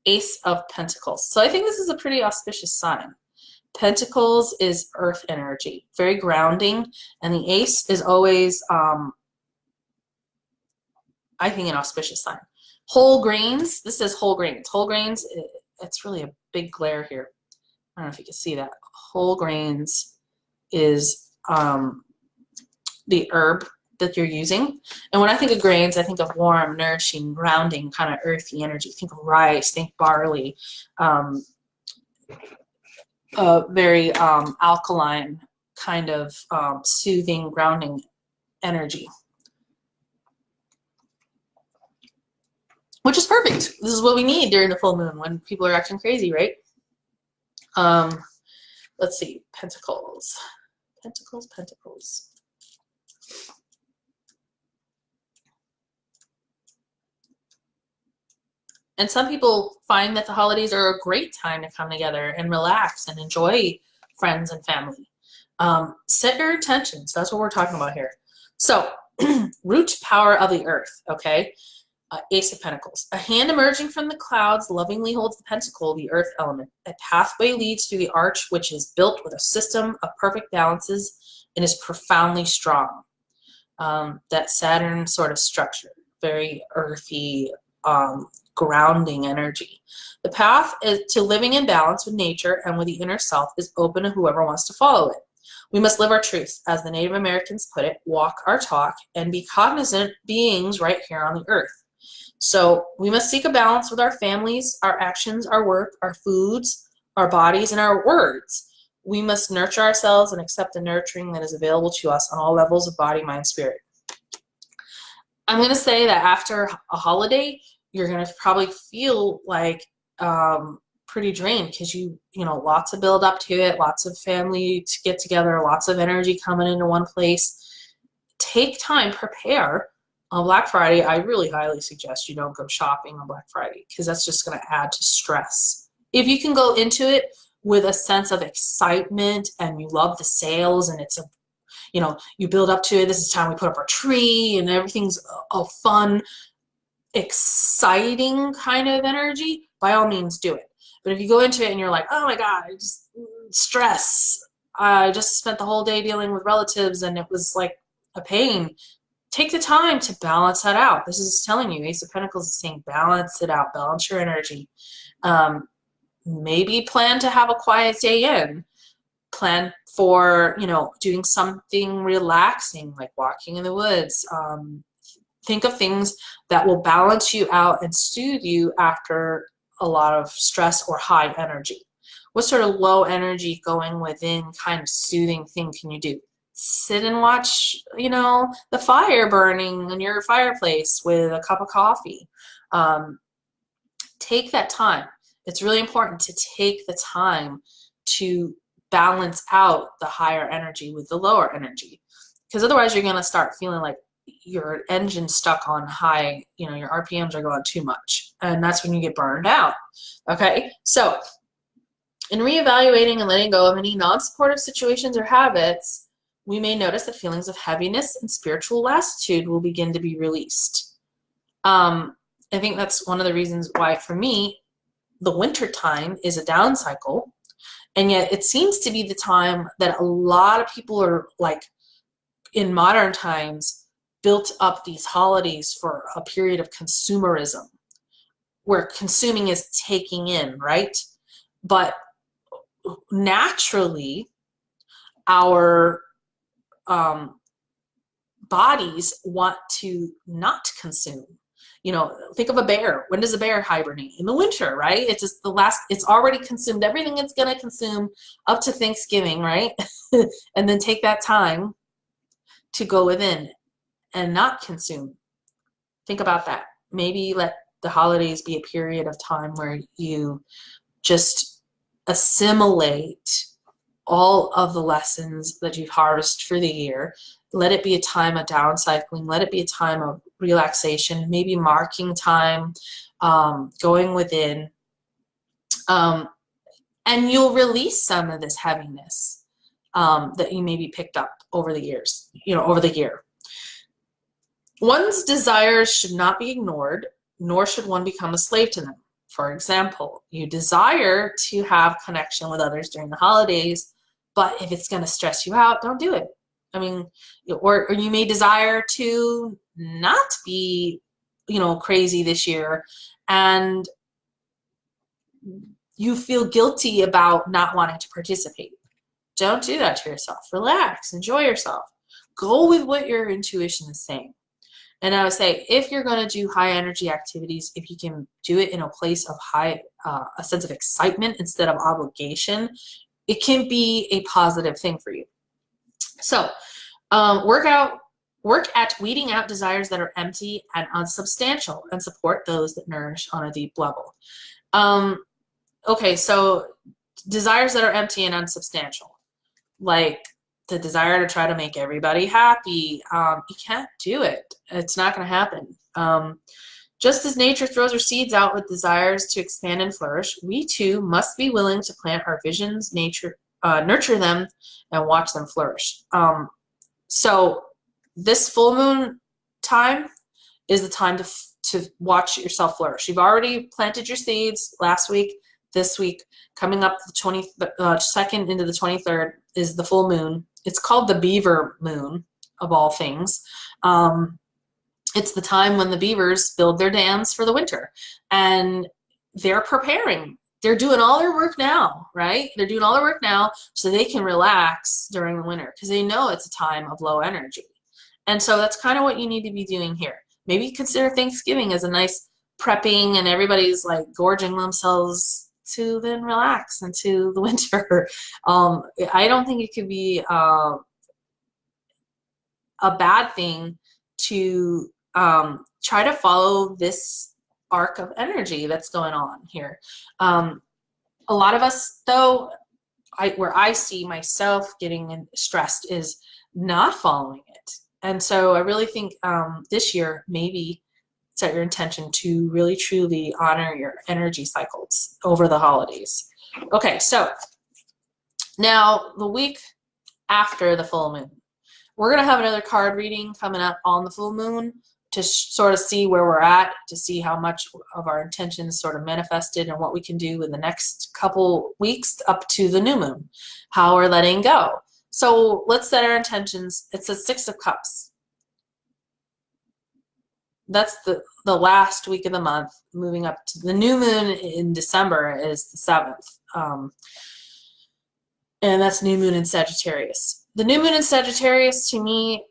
Ace of Pentacles. So I think this is a pretty auspicious sign. Pentacles is earth energy, very grounding, and the ace is always, I think, an auspicious sign. Whole grains. This is whole grains. Whole grains, it's really a big glare here. I don't know if you can see that. whole grains is the herb that you're using. And when I think of grains, I think of warm, nourishing, grounding, kind of earthy energy. Think of rice, think barley, very alkaline, kind of soothing, grounding energy. Which is perfect. This is what we need during the full moon when people are acting crazy, right? Let's see, pentacles. Pentacles, pentacles. And some people find that the holidays are a great time to come together and relax and enjoy friends and family. Set your intentions. That's what we're talking about here. So, root power of the earth, okay? Ace of Pentacles. A hand emerging from the clouds lovingly holds the pentacle, the earth element. A pathway leads through the arch, which is built with a system of perfect balances and is profoundly strong. That Saturn sort of structure, very earthy, grounding energy. The path to living in balance with nature and with the inner self is open to whoever wants to follow it. We must live our truth, as the Native Americans put it, walk our talk, and be cognizant beings right here on the earth. So we must seek a balance with our families, our actions, our work, our foods, our bodies, and our words. We must nurture ourselves and accept the nurturing that is available to us on all levels of body, mind, spirit. I'm going to say that after a holiday, you're going to probably feel like pretty drained because you know, lots of build up to it, lots of family to get together, lots of energy coming into one place. Take time, prepare. On Black Friday, I really highly suggest you don't go shopping on Black Friday because that's just going to add to stress. If you can go into it with a sense of excitement and you love the sales and it's a, you know, you build up to it, this is the time we put up our tree and everything's a fun, exciting kind of energy, by all means do it. But if you go into it and you're like, oh my God, I just stress. I just spent the whole day dealing with relatives and it was like a pain. Take the time to balance that out. This is telling you, Ace of Pentacles is saying balance it out, balance your energy. Maybe plan to have a quiet day in. Plan for, you know, doing something relaxing, like walking in the woods. Think of things that will balance you out and soothe you after a lot of stress or high energy. What sort of low energy going within kind of soothing thing can you do? Sit and watch, you know, the fire burning in your fireplace with a cup of coffee. Take that time. It's really important to take the time to balance out the higher energy with the lower energy, because otherwise you're going to start feeling like your engine's stuck on high, you know, your RPMs are going too much, and that's when you get burned out. Okay, so in reevaluating and letting go of any non-supportive situations or habits, we may notice that feelings of heaviness and spiritual lassitude will begin to be released. I think that's one of the reasons why, for me, the winter time is a down cycle, and yet it seems to be the time that a lot of people are, like, in modern times, built up these holidays for a period of consumerism, where consuming is taking in, right? But naturally, our bodies want to not consume. You know, think of a bear. When does a bear hibernate? In the winter, right? It's just it's already consumed everything it's going to consume up to Thanksgiving, right? And then take that time to go within and not consume. Think about that. Maybe let the holidays be a period of time where you just assimilate all of the lessons that you've harvested for the year. Let it be a time of downcycling. Let it be a time of relaxation, maybe marking time, going within. And you'll release some of this heaviness that you maybe picked up over the years, you know, over the year. One's desires should not be ignored, nor should one become a slave to them. For example, you desire to have connection with others during the holidays, but if it's going to stress you out, don't do it. I mean, or you may desire to not be, you know, crazy this year, and you feel guilty about not wanting to participate. Don't do that to yourself. Relax, enjoy yourself. Go with what your intuition is saying. And I would say, if you're going to do high energy activities, if you can do it in a place of a sense of excitement instead of obligation, it can be a positive thing for you. So, work at weeding out desires that are empty and unsubstantial, and support those that nourish on a deep level. Okay, so desires that are empty and unsubstantial, like the desire to try to make everybody happy, you can't do it. It's not going to happen. Just as nature throws her seeds out with desires to expand and flourish, we too must be willing to plant our visions, nurture them, and watch them flourish. So this full moon time is the time to watch yourself flourish. You've already planted your seeds last week, this week. Coming up the 22nd into the 23rd is the full moon. It's called the beaver moon, of all things. It's the time when the beavers build their dams for the winter, and they're preparing. They're doing all their work now, right? They're doing all their work now so they can relax during the winter, because they know it's a time of low energy. And so that's kind of what you need to be doing here. Maybe consider Thanksgiving as a nice prepping, and everybody's like gorging themselves to then relax into the winter. I don't think it could be a bad thing to try to follow this arc of energy that's going on here. A lot of us, though, where I see myself getting stressed is not following it. And so I really think this year, maybe set your intention to really truly honor your energy cycles over the holidays. Okay, so now the week after the full moon, we're going to have another card reading coming up on the full moon to sort of see where we're at, to see how much of our intentions sort of manifested and what we can do in the next couple weeks up to the new moon, how we're letting go. So let's set our intentions. It's a Six of Cups. That's the last week of the month, moving up to the new moon in December is the 7th. And that's new moon in Sagittarius. The new moon in Sagittarius to me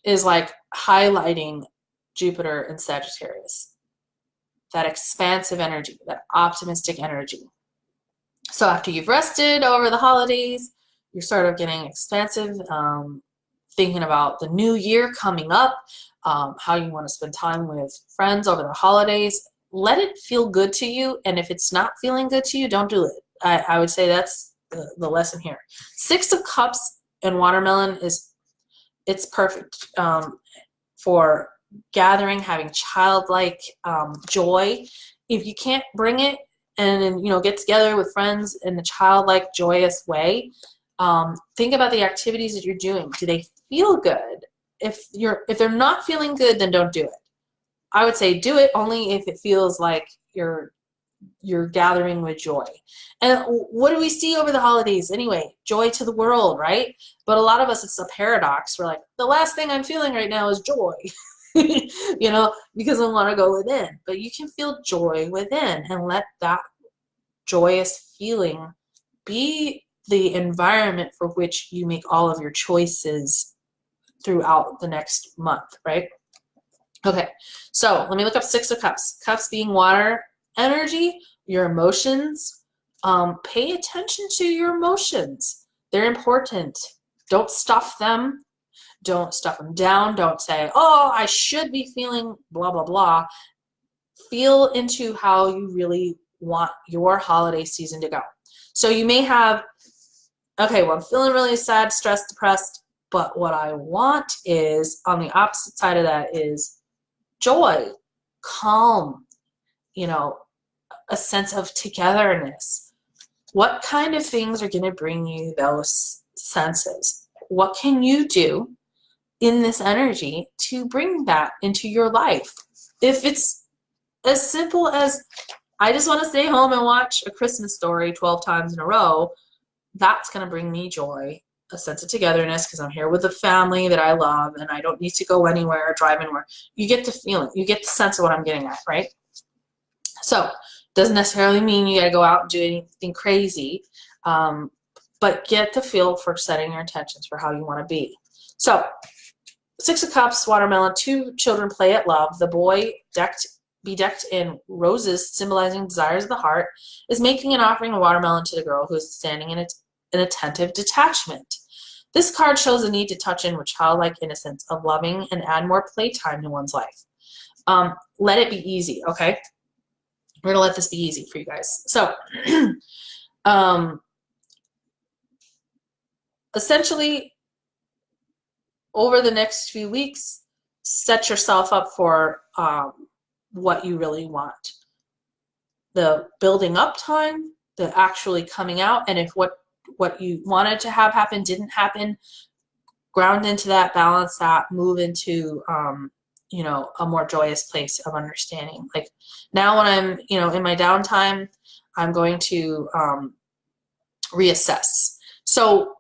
is like highlighting Jupiter in Sagittarius. That expansive energy, that optimistic energy. So after you've rested over the holidays, you're sort of getting expansive, thinking about the new year coming up, how you want to spend time with friends over the holidays. Let it feel good to you, and if it's not feeling good to you, don't do it. I would say that's the lesson here. Six of Cups and watermelon it's perfect for gathering, having childlike joy. If you can't bring it and get together with friends in a childlike, joyous way, think about the activities that you're doing. Do they feel good? If they're not feeling good, then don't do it. I would say do it only if it feels like you're gathering with joy. And what do we see over the holidays anyway? Joy to the world, right? But a lot of us, it's a paradox. We're like, the last thing I'm feeling right now is joy. Because I want to go within. But you can feel joy within, and let that joyous feeling be the environment for which you make all of your choices throughout the next month, right? Okay, so let me look up Six of Cups. Cups being water energy, your emotions. Pay attention to your emotions. They're important. Don't stuff them. Don't stuff them down. Don't say, oh, I should be feeling blah, blah, blah. Feel into how you really want your holiday season to go. So you may have, okay, well, I'm feeling really sad, stressed, depressed, but what I want is, on the opposite side of that, is joy, calm, a sense of togetherness. What kind of things are going to bring you those senses? What can you do in this energy to bring that into your life? If it's as simple as, I just want to stay home and watch A Christmas Story 12 times in a row, that's going to bring me joy, a sense of togetherness, because I'm here with the family that I love and I don't need to go anywhere or drive anywhere. You get the feeling, you get the sense of what I'm getting at, right? So doesn't necessarily mean you got to go out and do anything crazy. but get the feel for setting your intentions for how you want to be. So, Six of Cups, watermelon, two children play at love. The boy, bedecked in roses symbolizing desires of the heart, is making an offering of watermelon to the girl who is standing in an attentive detachment. This card shows the need to touch in with childlike innocence of loving and add more playtime to one's life. Let it be easy, okay? We're gonna let this be easy for you guys. So, essentially, over the next few weeks, set yourself up for what you really want. The building up time, the actually coming out, and if what you wanted to have happen didn't happen, ground into that, balance that, move into you know, a more joyous place of understanding. Like now when I'm, you know, in my downtime, I'm going to reassess. So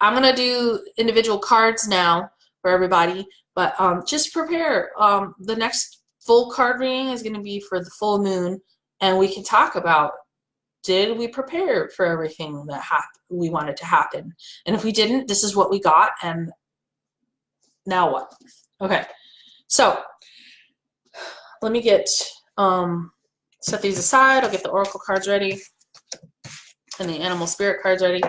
I'm going to do individual cards now for everybody, but just prepare. The next full card reading is going to be for the full moon, and we can talk about, did we prepare for everything that we wanted to happen? And if we didn't, this is what we got, and now what? Okay, so let me get, set these aside. I'll get the oracle cards ready and the animal spirit cards ready.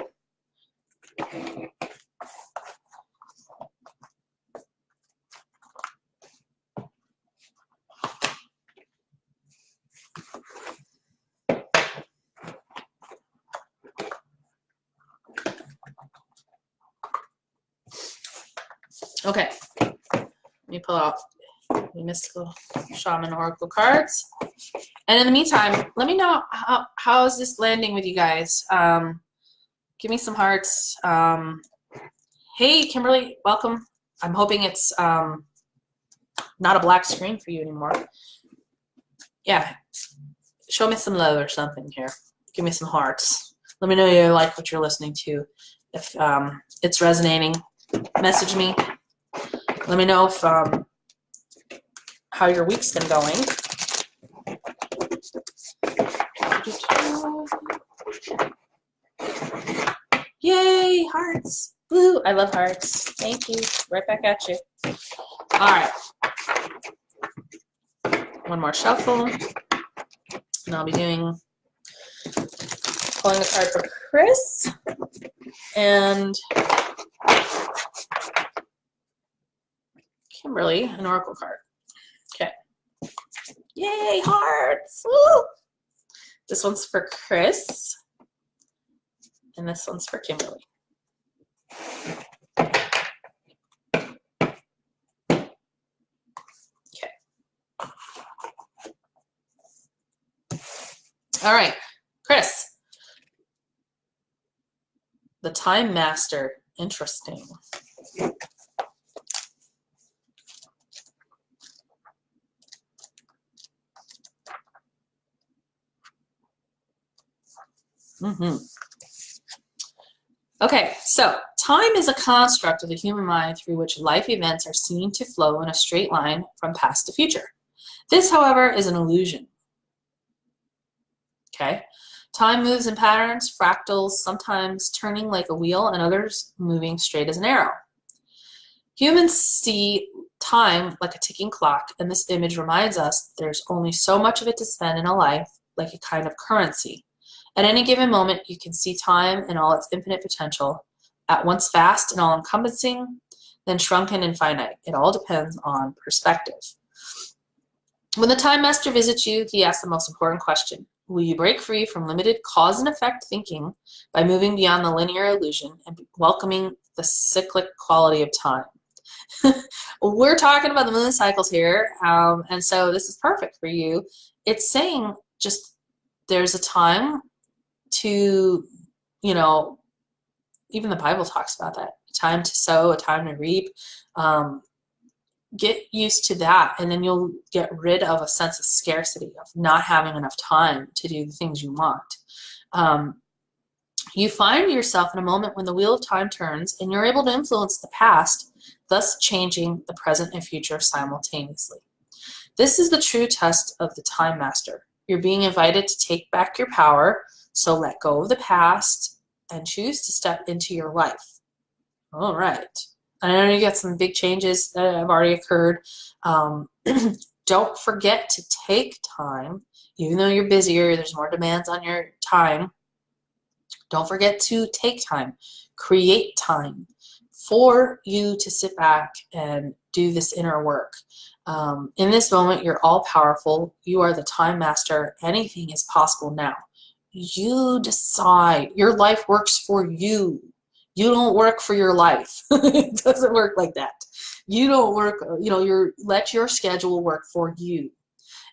Okay, let me pull out the mystical shaman oracle cards. And in the meantime, let me know how is this landing with you guys. Give me some hearts. Hey, Kimberly, welcome. I'm hoping it's not a black screen for you anymore. Yeah, show me some love or something here. Give me some hearts. Let me know you like what you're listening to. If it's resonating, message me. Let me know if how your week's been going. Yay, hearts. Woo, I love hearts. Thank you. Right back at you. All right. One more shuffle. And I'll be pulling a card for Chris. And Kimberly, an oracle card. Okay. Yay, hearts! Woo! This one's for Chris. And this one's for Kimberly. Okay. All right, Chris. The Time Master. Interesting. Okay, so time is a construct of the human mind through which life events are seen to flow in a straight line from past to future. This, however, is an illusion. Okay, time moves in patterns, fractals, sometimes turning like a wheel and others moving straight as an arrow. Humans see time like a ticking clock, and this image reminds us there's only so much of it to spend in a life, like a kind of currency. At any given moment, you can see time in all its infinite potential, at once vast and all-encompassing, then shrunken and finite. It all depends on perspective. When the Time Master visits you, he asks the most important question. Will you break free from limited cause and effect thinking by moving beyond the linear illusion and welcoming the cyclic quality of time? We're talking about the moon cycles here, and so this is perfect for you. It's saying just there's a time to, you know, even the Bible talks about that. A time to sow, a time to reap. Get used to that, and then you'll get rid of a sense of scarcity, of not having enough time to do the things you want. You find yourself in a moment when the wheel of time turns, and you're able to influence the past, thus changing the present and future simultaneously. This is the true test of the Time Master. You're being invited to take back your power, so let go of the past and choose to step into your life. All right. I know you got some big changes that have already occurred. Don't forget to take time, even though you're busier, there's more demands on your time. Don't forget to take time, create time for you to sit back and do this inner work. In this moment, you're all powerful. You are the time master. Anything is possible now. You decide. Your life works for you. You don't work for your life. It doesn't work like that. You don't work, let your schedule work for you.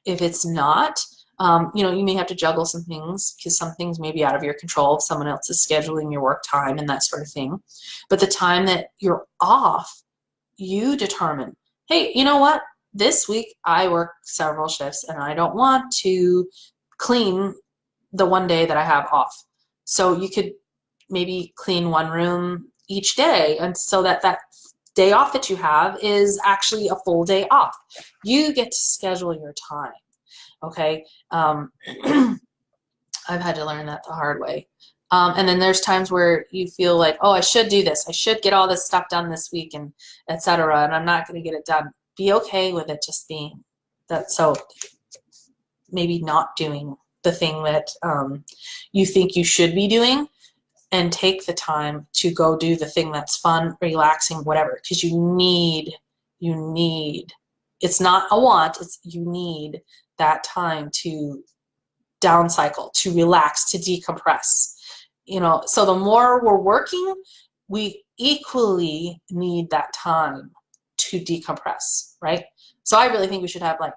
If it's not, you may have to juggle some things because some things may be out of your control. If someone else is scheduling your work time and that sort of thing. But the time that you're off, you determine, hey, you know what? This week I work several shifts and I don't want to clean the one day that I have off. So you could maybe clean one room each day, and so that day off that you have is actually a full day off. You get to schedule your time. Okay. I've had to learn that the hard way. And then there's times where you feel like, oh, I should do this. I should get all this stuff done this week, and etc. And I'm not going to get it done. Be okay with it just being that. So maybe not doing the thing that you think you should be doing, and take the time to go do the thing that's fun, relaxing, whatever, because you need, it's not a want, it's you need that time to down cycle, to relax, to decompress. So the more we're working, we equally need that time to decompress, right? So I really think we should have like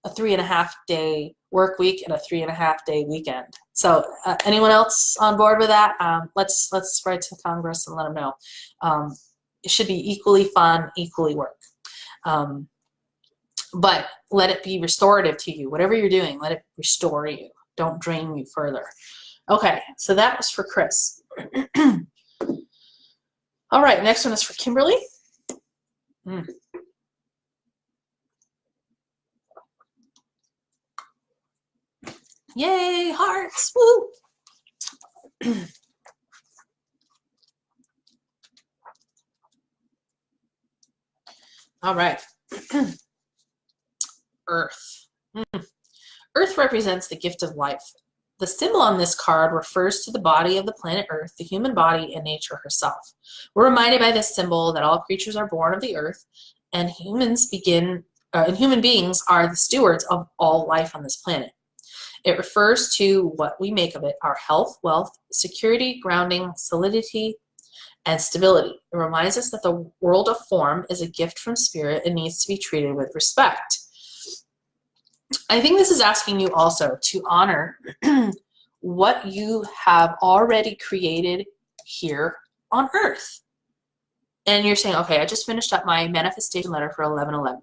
a 3.5-day work week and a 3.5-day weekend. So anyone else on board with that? Let's write to Congress and let them know. It should be equally fun, equally work. But let it be restorative to you. Whatever you're doing, let it restore you. Don't drain you further. Okay, so that was for Chris. All right, next one is for Kimberly. Yay, hearts, woo! All right. Earth. Earth represents the gift of life. The symbol on this card refers to the body of the planet Earth, the human body, and nature herself. We're reminded by this symbol that all creatures are born of the earth, and human beings are the stewards of all life on this planet. It refers to what we make of it, our health, wealth, security, grounding, solidity, and stability. It reminds us that the world of form is a gift from spirit and needs to be treated with respect. I think this is asking you also to honor what you have already created here on Earth. And you're saying, okay, I just finished up my manifestation letter for 11/11.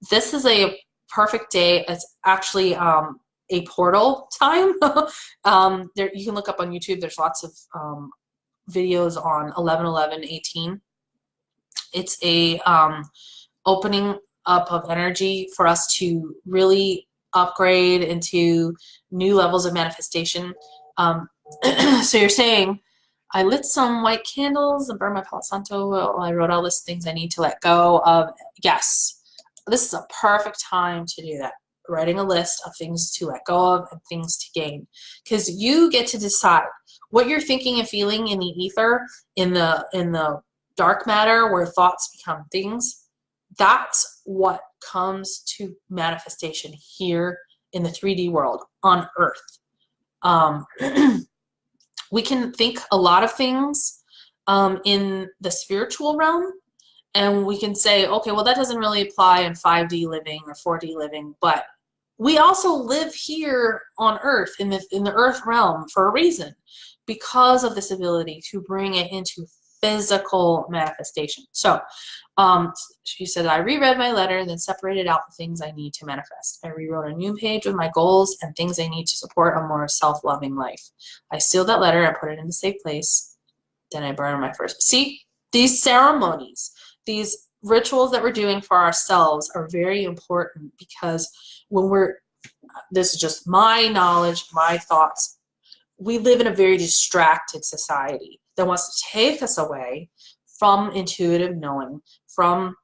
This is a perfect day. It's actually a portal time. There, you can look up on YouTube. There's lots of videos on 11/11/18. It's a opening up of energy for us to really upgrade into new levels of manifestation. So you're saying, I lit some white candles and burned my Palo Santo. I wrote all these things I need to let go of. Yes, this is a perfect time to do that. Writing a list of things to let go of and things to gain. Because you get to decide what you're thinking and feeling in the ether, in the dark matter where thoughts become things. That's what comes to manifestation here in the 3D world on Earth. We can think a lot of things in the spiritual realm, and we can say, okay, well, that doesn't really apply in 5D living or 4D living, but we also live here on Earth, in the Earth realm, for a reason, because of this ability to bring it into physical manifestation. So she said, I reread my letter and then separated out the things I need to manifest. I rewrote a new page with my goals and things I need to support a more self-loving life. I sealed that letter and put it in a safe place. Then I burned my first. See, these ceremonies, these rituals that we're doing for ourselves are very important, because when this is just my knowledge, my thoughts, we live in a very distracted society that wants to take us away from intuitive knowing, from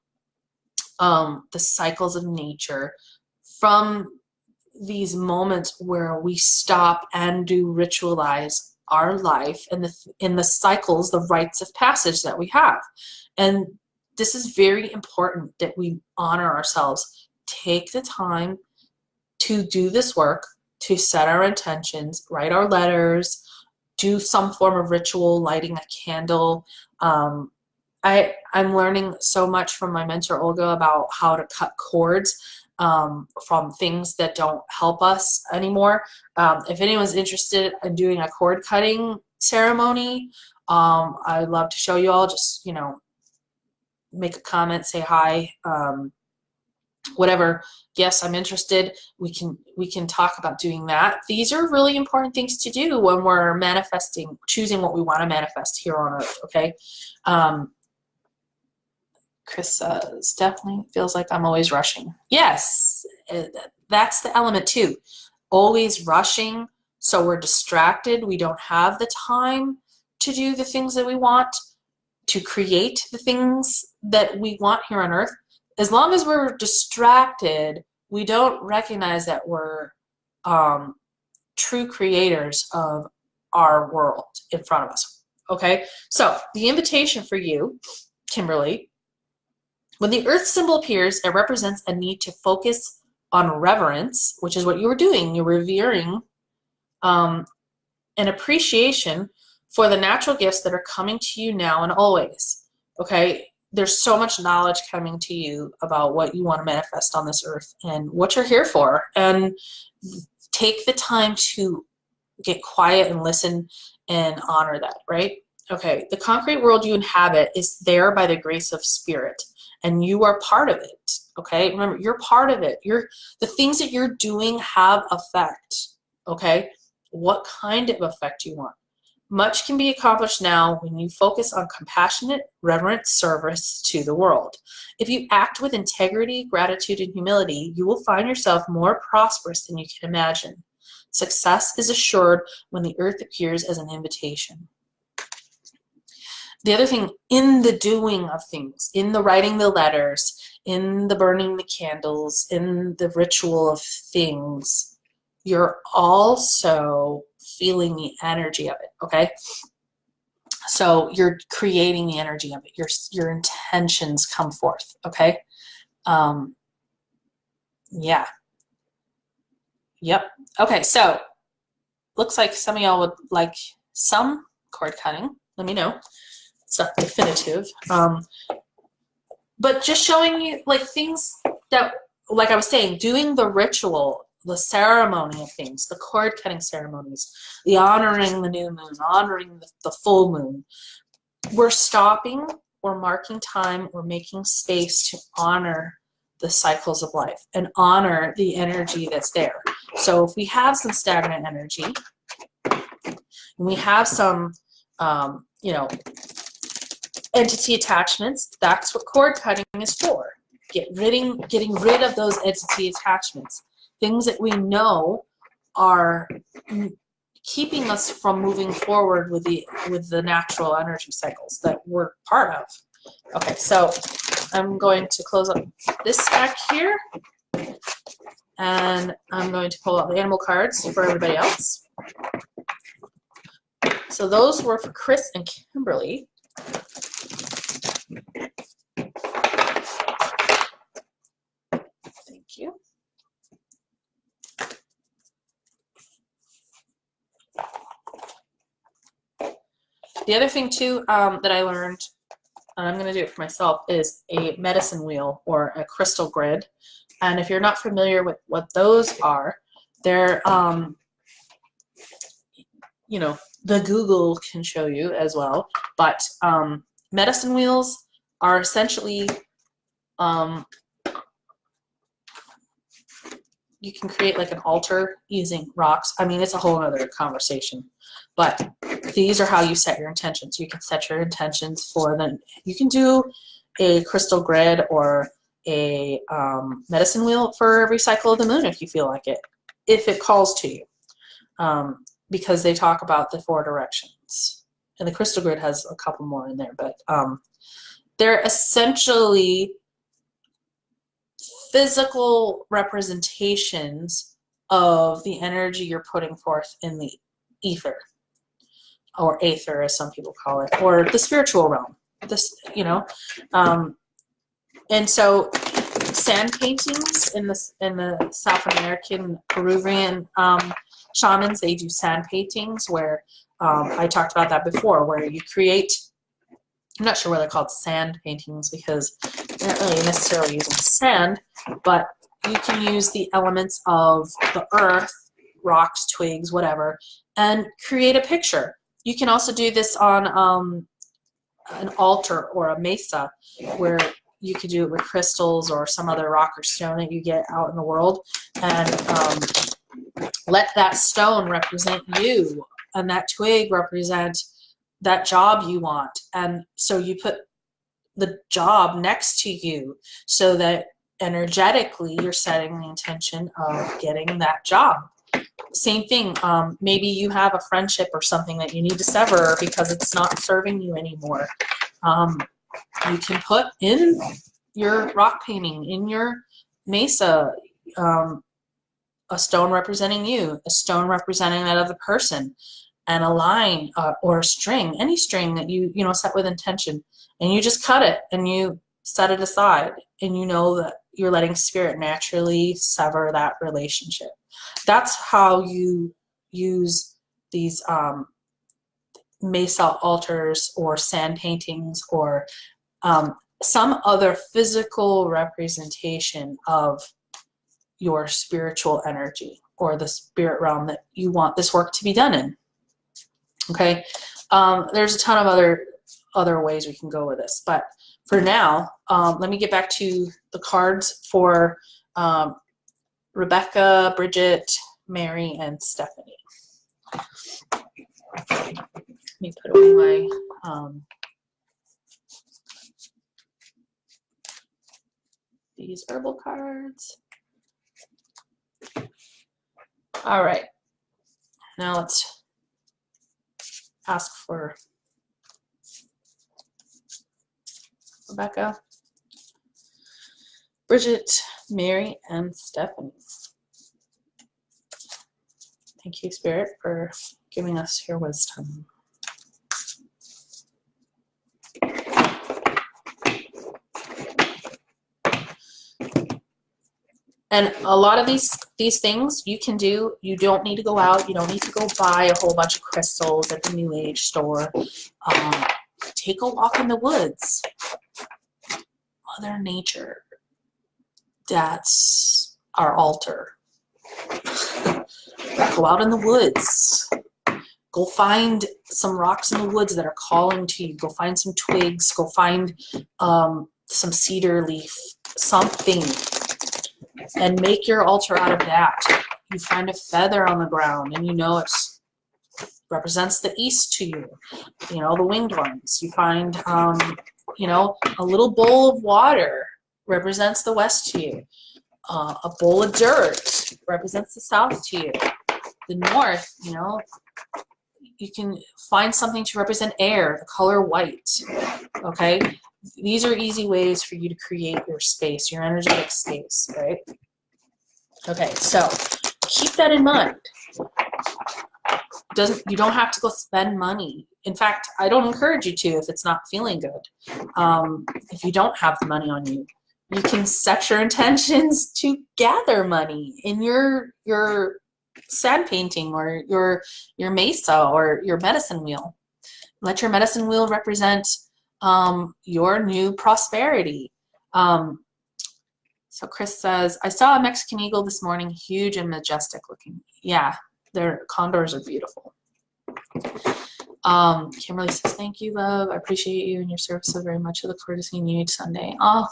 the cycles of nature, from these moments where we stop and do ritualize our life and in the cycles, the rites of passage that we have. And this is very important that we honor ourselves. Take the time to do this work, to set our intentions, write our letters, do some form of ritual, lighting a candle. I'm learning so much from my mentor Olga about how to cut cords from things that don't help us anymore. If anyone's interested in doing a cord cutting ceremony, I'd love to show you all. Just, you know, make a comment, say hi, whatever. Yes, I'm interested. We can talk about doing that. These are really important things to do when we're manifesting, choosing what we want to manifest here on Earth. Okay. Chris says, definitely feels like I'm always rushing. Yes, that's the element too. Always rushing, so we're distracted. We don't have the time to do the things that we want, to create the things that we want here on Earth. As long as we're distracted, we don't recognize that we're true creators of our world in front of us. Okay, so the invitation for you, Kimberly, when the Earth symbol appears, it represents a need to focus on reverence, which is what you were doing. You're revering an appreciation for the natural gifts that are coming to you now and always. Okay, there's so much knowledge coming to you about what you want to manifest on this earth and what you're here for. And take the time to get quiet and listen and honor that, right? Okay, the concrete world you inhabit is there by the grace of spirit, and you are part of it. Okay, remember, you're part of it. The things that you're doing have effect. Okay, what kind of effect you want? Much can be accomplished now when you focus on compassionate, reverent service to the world. If you act with integrity, gratitude, and humility, you will find yourself more prosperous than you can imagine. Success is assured when the earth appears as an invitation. The other thing, in the doing of things, in the writing the letters, in the burning the candles, in the ritual of things, you're also feeling the energy of it, okay? So you're creating the energy of it. Your intentions come forth, okay? Yeah. Yep. Okay, so looks like some of y'all would like some cord cutting. Let me know. It's not definitive. But just showing you like things that, like I was saying, doing the ritual, the ceremony of things, the cord cutting ceremonies, the honoring the new moon, honoring the full moon. We're stopping, we're marking time, we're making space to honor the cycles of life and honor the energy that's there. So if we have some stagnant energy, and we have some, you know, entity attachments, that's what cord cutting is for. Getting rid of those entity attachments. Things that we know are keeping us from moving forward with the natural energy cycles that we're part of. Okay, so I'm going to close up this stack here, and I'm going to pull out the animal cards for everybody else. So those were for Chris and Kimberly. Thank you. The other thing too that I learned, and I'm going to do it for myself, is a medicine wheel or a crystal grid. And if you're not familiar with what those are, they're, you know, the Google can show you as well. But medicine wheels are essentially, you can create like an altar using rocks. I mean, it's a whole other conversation. But these are how you set your intentions. You can set your intentions for them. You can do a crystal grid or a medicine wheel for every cycle of the moon if you feel like it, if it calls to you. because they talk about the 4 directions. And the crystal grid has a couple more in there, but they're essentially physical representations of the energy you're putting forth in the ether, or aether as some people call it, or the spiritual realm. This, you know, and so sand paintings in the South American Peruvian shamans, they do sand paintings where I talked about that before, where you create, I'm not sure why they're called sand paintings because they're not really necessarily using sand, but you can use the elements of the earth, rocks, twigs, whatever, and create a picture. You can also do this on an altar or a mesa, where you could do it with crystals or some other rock or stone that you get out in the world, and let that stone represent you and that twig represent that job you want. And so you put the job next to you so that energetically you're setting the intention of getting that job. Same thing, maybe you have a friendship or something that you need to sever because it's not serving you anymore. You can put in your rock painting, in your mesa, a stone representing you, a stone representing that other person, and a line or a string, any string that you set with intention, and you just cut it and you set it aside, and you know that you're letting spirit naturally sever that relationship. That's how you use these mesa altars or sand paintings or some other physical representation of your spiritual energy or the spirit realm that you want this work to be done in. Okay, there's a ton of other ways we can go with this, but for now, let me get back to the cards for Rebecca, Bridget, Mary, and Stephanie. Let me put away my these herbal cards. All right, now let's ask for Rebecca, Bridget, Mary, and Stephanie. Thank you, Spirit, for giving us your wisdom. And a lot of these things you can do. You don't need to go out. You don't need to go buy a whole bunch of crystals at the New Age store. Take a walk in the woods. Mother Nature. That's our altar. Go out in the woods. Go find some rocks in the woods that are calling to you. Go find some twigs. Go find some cedar leaf. Something. And make your altar out of that. You find a feather on the ground and you know it represents the east to you. You know, the winged ones. You find, you know, a little bowl of water represents the west to you. A bowl of dirt represents the south to you. The north, you know, you can find something to represent air, the color white. Okay? These are easy ways for you to create your space, your energetic space, right? Okay, so keep that in mind. You don't have to go spend money. In fact, I don't encourage you to if it's not feeling good. If you don't have the money on you, you can set your intentions to gather money in your sand painting or your mesa or your medicine wheel. Let your medicine wheel represent your new prosperity. So Chris says, I saw a Mexican eagle this morning, huge and majestic looking. Yeah, their condors are beautiful. Kimberly says, thank you, love. I appreciate you and your service so very much. I look forward to seeing you each Sunday. Oh,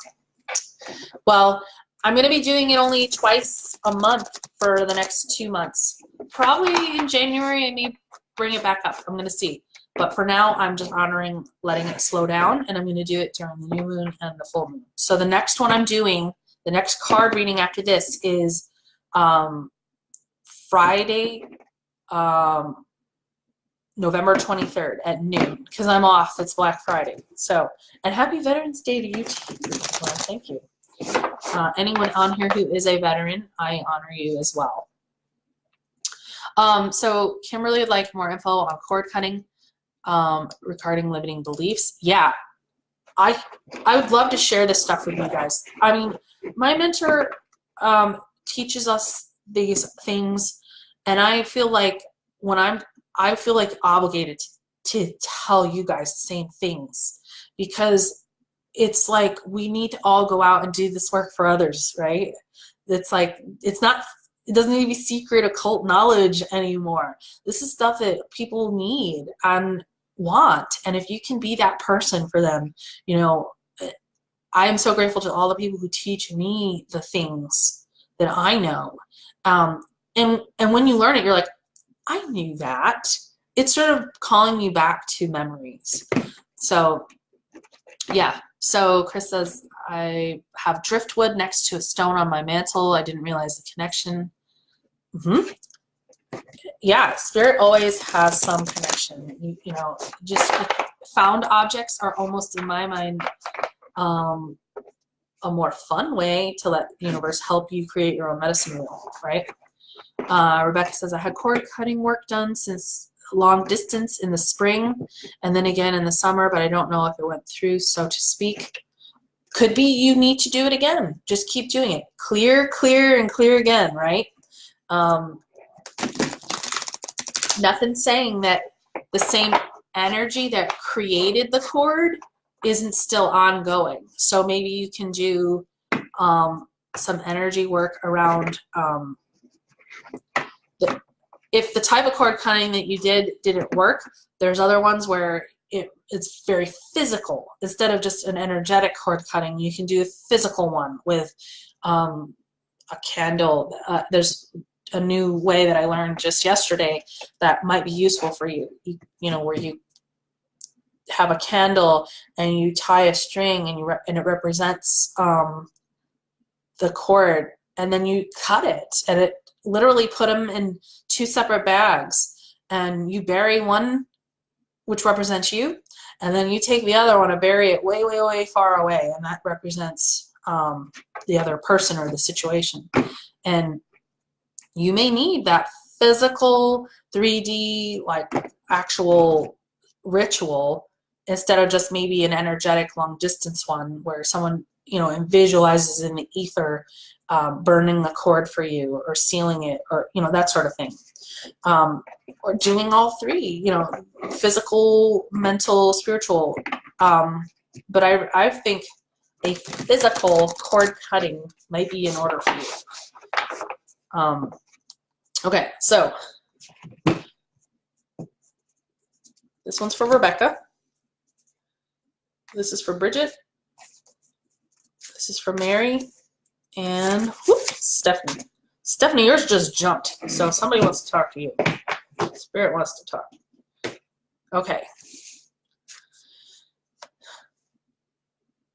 well, I'm going to be doing it only twice a month for the next 2 months. Probably in January, I may bring it back up. I'm going to see. But for now, I'm just honoring letting it slow down, and I'm going to do it during the new moon and the full moon. So the next one I'm doing, the next card reading after this is Friday, November 23rd at noon, because I'm off. It's Black Friday. So, and happy Veterans Day to you too. Well, thank you. Anyone on here who is a veteran, I honor you as well. So Kimberly would like more info on cord cutting regarding limiting beliefs. Yeah, I would love to share this stuff with you guys. I mean, my mentor teaches us these things, and I feel like I feel like obligated to tell you guys the same things, because it's like we need to all go out and do this work for others, right? It's like it doesn't need to be secret occult knowledge anymore. This is stuff that people need and want, and if you can be that person for them, you know, I am so grateful to all the people who teach me the things that I know. And when you learn it, you're like, I knew that. It's sort of calling you back to memories. So yeah. So Chris says, I have driftwood next to a stone on my mantle. I didn't realize the connection. Yeah, spirit always has some connection. You know, just found objects are almost, in my mind, a more fun way to let the universe help you create your own medicine wheel, right? Rebecca says, I had cord cutting work done since long distance in the spring and then again in the summer, but I don't know if it went through, so to speak. Could be you need to do it again. Just keep doing it. Clear, clear, and clear again, right? Nothing saying that the same energy that created the cord isn't still ongoing. So maybe you can do some energy work around if the type of cord cutting that you didn't work, there's other ones where it's very physical. Instead of just an energetic cord cutting, you can do a physical one with a candle. There's a new way that I learned just yesterday that might be useful for you. You know, where you have a candle and you tie a string and it represents the cord, and then you cut it, and it literally put them in 2 separate bags, and you bury one which represents you, and then you take the other one and bury it way, way, way far away, and that represents the other person or the situation. And you may need that physical 3D, like actual ritual, instead of just maybe an energetic long distance one where someone, you know, visualizes in the ether burning the cord for you or sealing it, or, you know, that sort of thing. Or doing all three, you know, physical, mental, spiritual. But I think a physical cord cutting might be in order for you. Okay, so this one's for Rebecca. This is for Bridget. This is for Mary. And Stephanie. Stephanie, yours just jumped. So somebody wants to talk to you. Spirit wants to talk. Okay.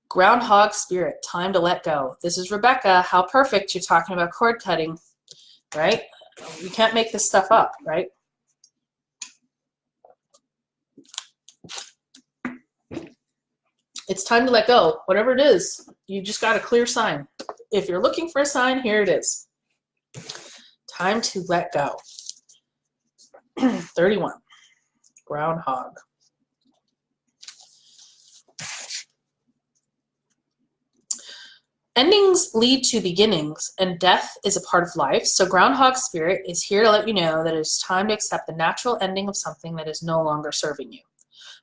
Groundhog Spirit, time to let go. This is Rebecca. How perfect you're talking about cord cutting, right? You can't make this stuff up, right? It's time to let go. Whatever it is, you just got a clear sign. If you're looking for a sign, here it is. Time to let go. 31. Groundhog. Endings lead to beginnings, and death is a part of life. So Groundhog Spirit is here to let you know that it is time to accept the natural ending of something that is no longer serving you.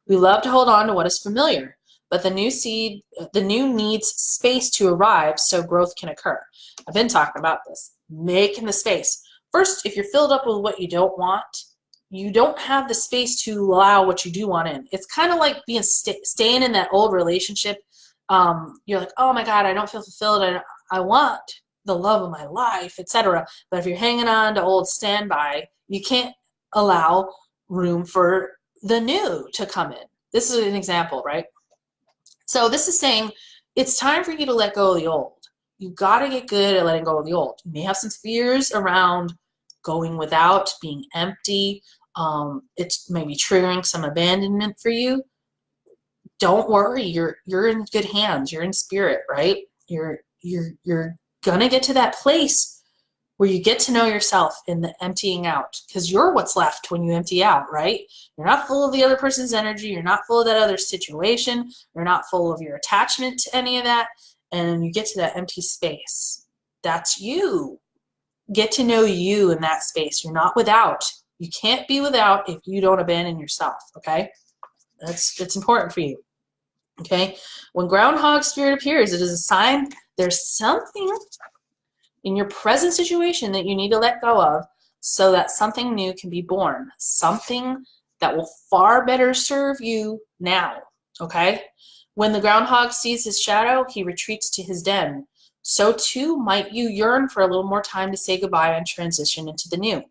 We love to hold on to what is familiar, but the new needs space to arrive so growth can occur. I've been talking about this, making the space. First, if you're filled up with what you don't want, you don't have the space to allow what you do want in. It's kind of like being staying in that old relationship. You're like, oh my God, I don't feel fulfilled. I want the love of my life, etc. But if you're hanging on to old standby, you can't allow room for the new to come in. This is an example, right? So this is saying it's time for you to let go of the old. You got to get good at letting go of the old. You may have some fears around going without, being empty, it's maybe triggering some abandonment for you, don't worry, you're in good hands. You're in spirit, right? You're gonna get to that place where you get to know yourself in the emptying out, because you're what's left when you empty out, right? You're not full of the other person's energy. You're not full of that other situation. You're not full of your attachment to any of that. And you get to that empty space. That's you. Get to know you in that space. You're not without. You can't be without if you don't abandon yourself, okay? It's important for you, okay? When groundhog spirit appears, it is a sign there's something in your present situation that you need to let go of so that something new can be born, something that will far better serve you now, okay? When the groundhog sees his shadow, he retreats to his den. So too might you yearn for a little more time to say goodbye and transition into the new.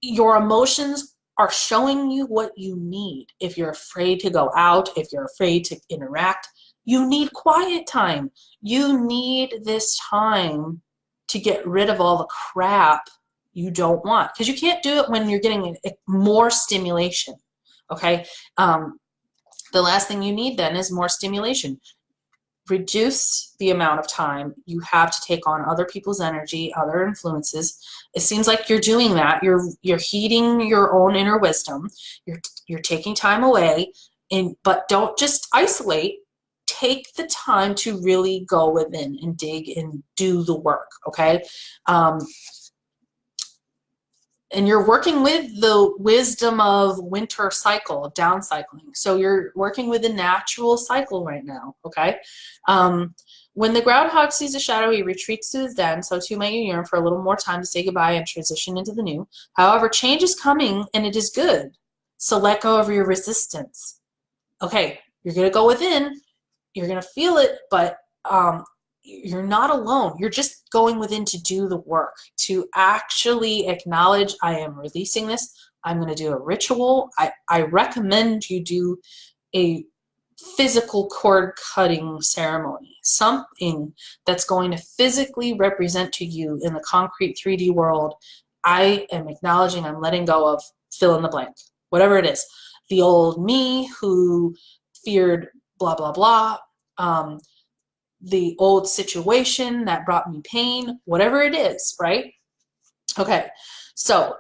Your emotions are showing you what you need. If you're afraid to go out, if you're afraid to interact, you need quiet time. You need this time to get rid of all the crap you don't want, because you can't do it when you're getting more stimulation, okay? The last thing you need then is more stimulation. Reduce the amount of time you have to take on other people's energy, other influences. It seems like you're doing that. You're heeding your own inner wisdom. You're taking time away, but don't just isolate. Take the time to really go within and dig and do the work, okay? And you're working with the wisdom of winter cycle, of down cycling. So you're working with a natural cycle right now, okay? When the groundhog sees a shadow, he retreats to his den, so too may you yearn for a little more time to say goodbye and transition into the new. However, change is coming, and it is good. So let go of your resistance. Okay, you're going to go within, you're going to feel it, but you're not alone. You're just going within to do the work, to actually acknowledge, I am releasing this. I'm going to do a ritual. I recommend you do a physical cord cutting ceremony, something that's going to physically represent to you in the concrete 3D world. I am acknowledging, I'm letting go of fill in the blank, whatever it is. The old me who feared blah, blah, blah. The old situation that brought me pain, whatever it is, right? Okay, so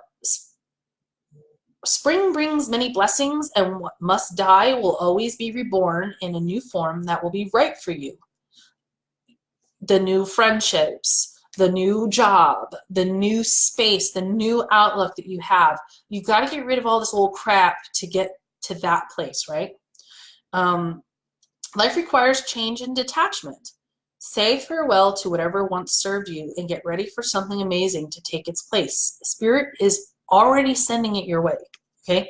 spring brings many blessings, and what must die will always be reborn in a new form that will be right for you. The new friendships, the new job, the new space, the new outlook that you have. You've got to get rid of all this old crap to get to that place, right? Life requires change and detachment. Say farewell to whatever once served you and get ready for something amazing to take its place. Spirit is already sending it your way, okay?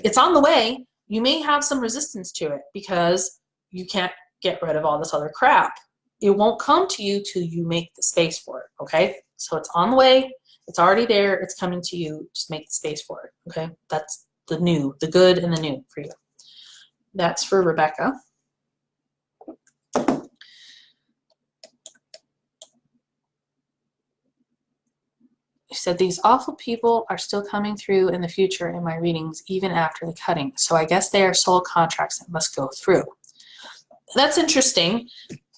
It's on the way. You may have some resistance to it because you can't get rid of all this other crap. It won't come to you till you make the space for it, okay? So it's on the way. It's already there. It's coming to you. Just make the space for it, okay? That's the new, the good and the new for you. That's for Rebecca. She said, these awful people are still coming through in the future in my readings, even after the cutting. So I guess they are soul contracts that must go through. That's interesting.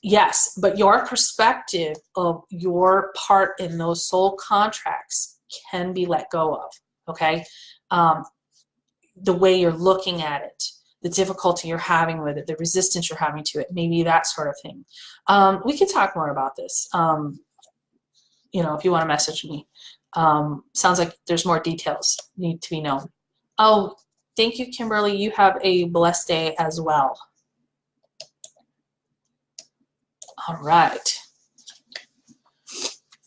Yes, but your perspective of your part in those soul contracts can be let go of, okay? The way you're looking at it, the difficulty you're having with it, the resistance you're having to it, maybe that sort of thing. We can talk more about this, you know, if you want to message me. Sounds like there's more details need to be known. Oh, thank you, Kimberly. You have a blessed day as well. All right.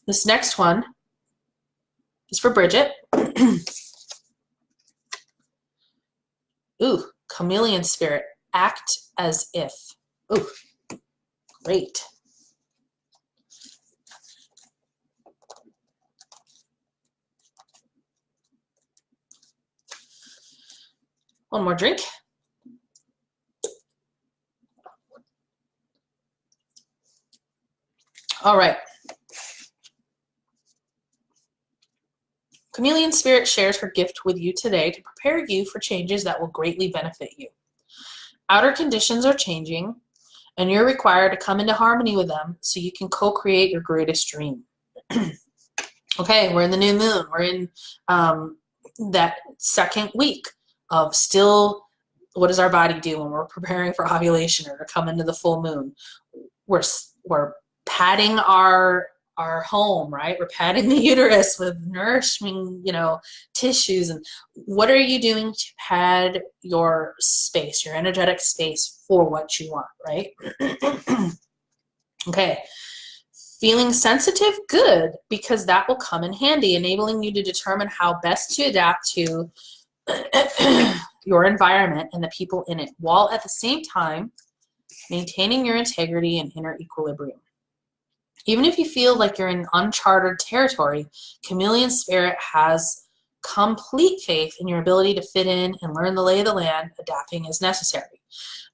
This next one is for Bridget. Ooh, chameleon spirit. Act as if. Ooh, great. One more drink. All right. Chameleon Spirit shares her gift with you today to prepare you for changes that will greatly benefit you. Outer conditions are changing, and you're required to come into harmony with them so you can co-create your greatest dream. Okay, we're in the new moon. We're in that second week of still, what does our body do when we're preparing for ovulation or to come into the full moon? We're padding our home, right? We're padding the uterus with nourishing, tissues. And what are you doing to pad your space, your energetic space for what you want, right? Okay. Feeling sensitive? Good, because that will come in handy, enabling you to determine how best to adapt to your environment and the people in it, while at the same time maintaining your integrity and inner equilibrium. Even if you feel like you're in uncharted territory, Chameleon Spirit has complete faith in your ability to fit in and learn the lay of the land. Adapting is necessary.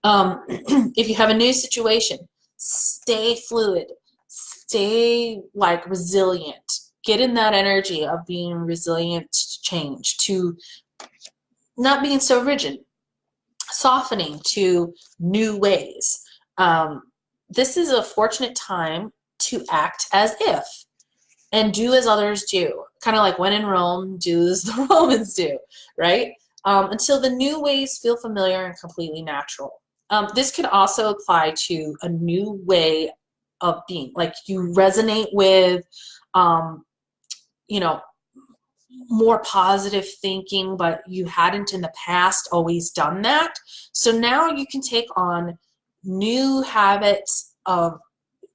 If you have a new situation, stay fluid. Stay resilient. Get in that energy of being resilient to change, to not being so rigid, softening to new ways. This is a fortunate time to act as if and do as others do. Kind of like when in Rome, do as the Romans do, right? Until the new ways feel familiar and completely natural. This could also apply to a new way of being, like you resonate with, more positive thinking, but you hadn't in the past always done that. So now you can take on new habits of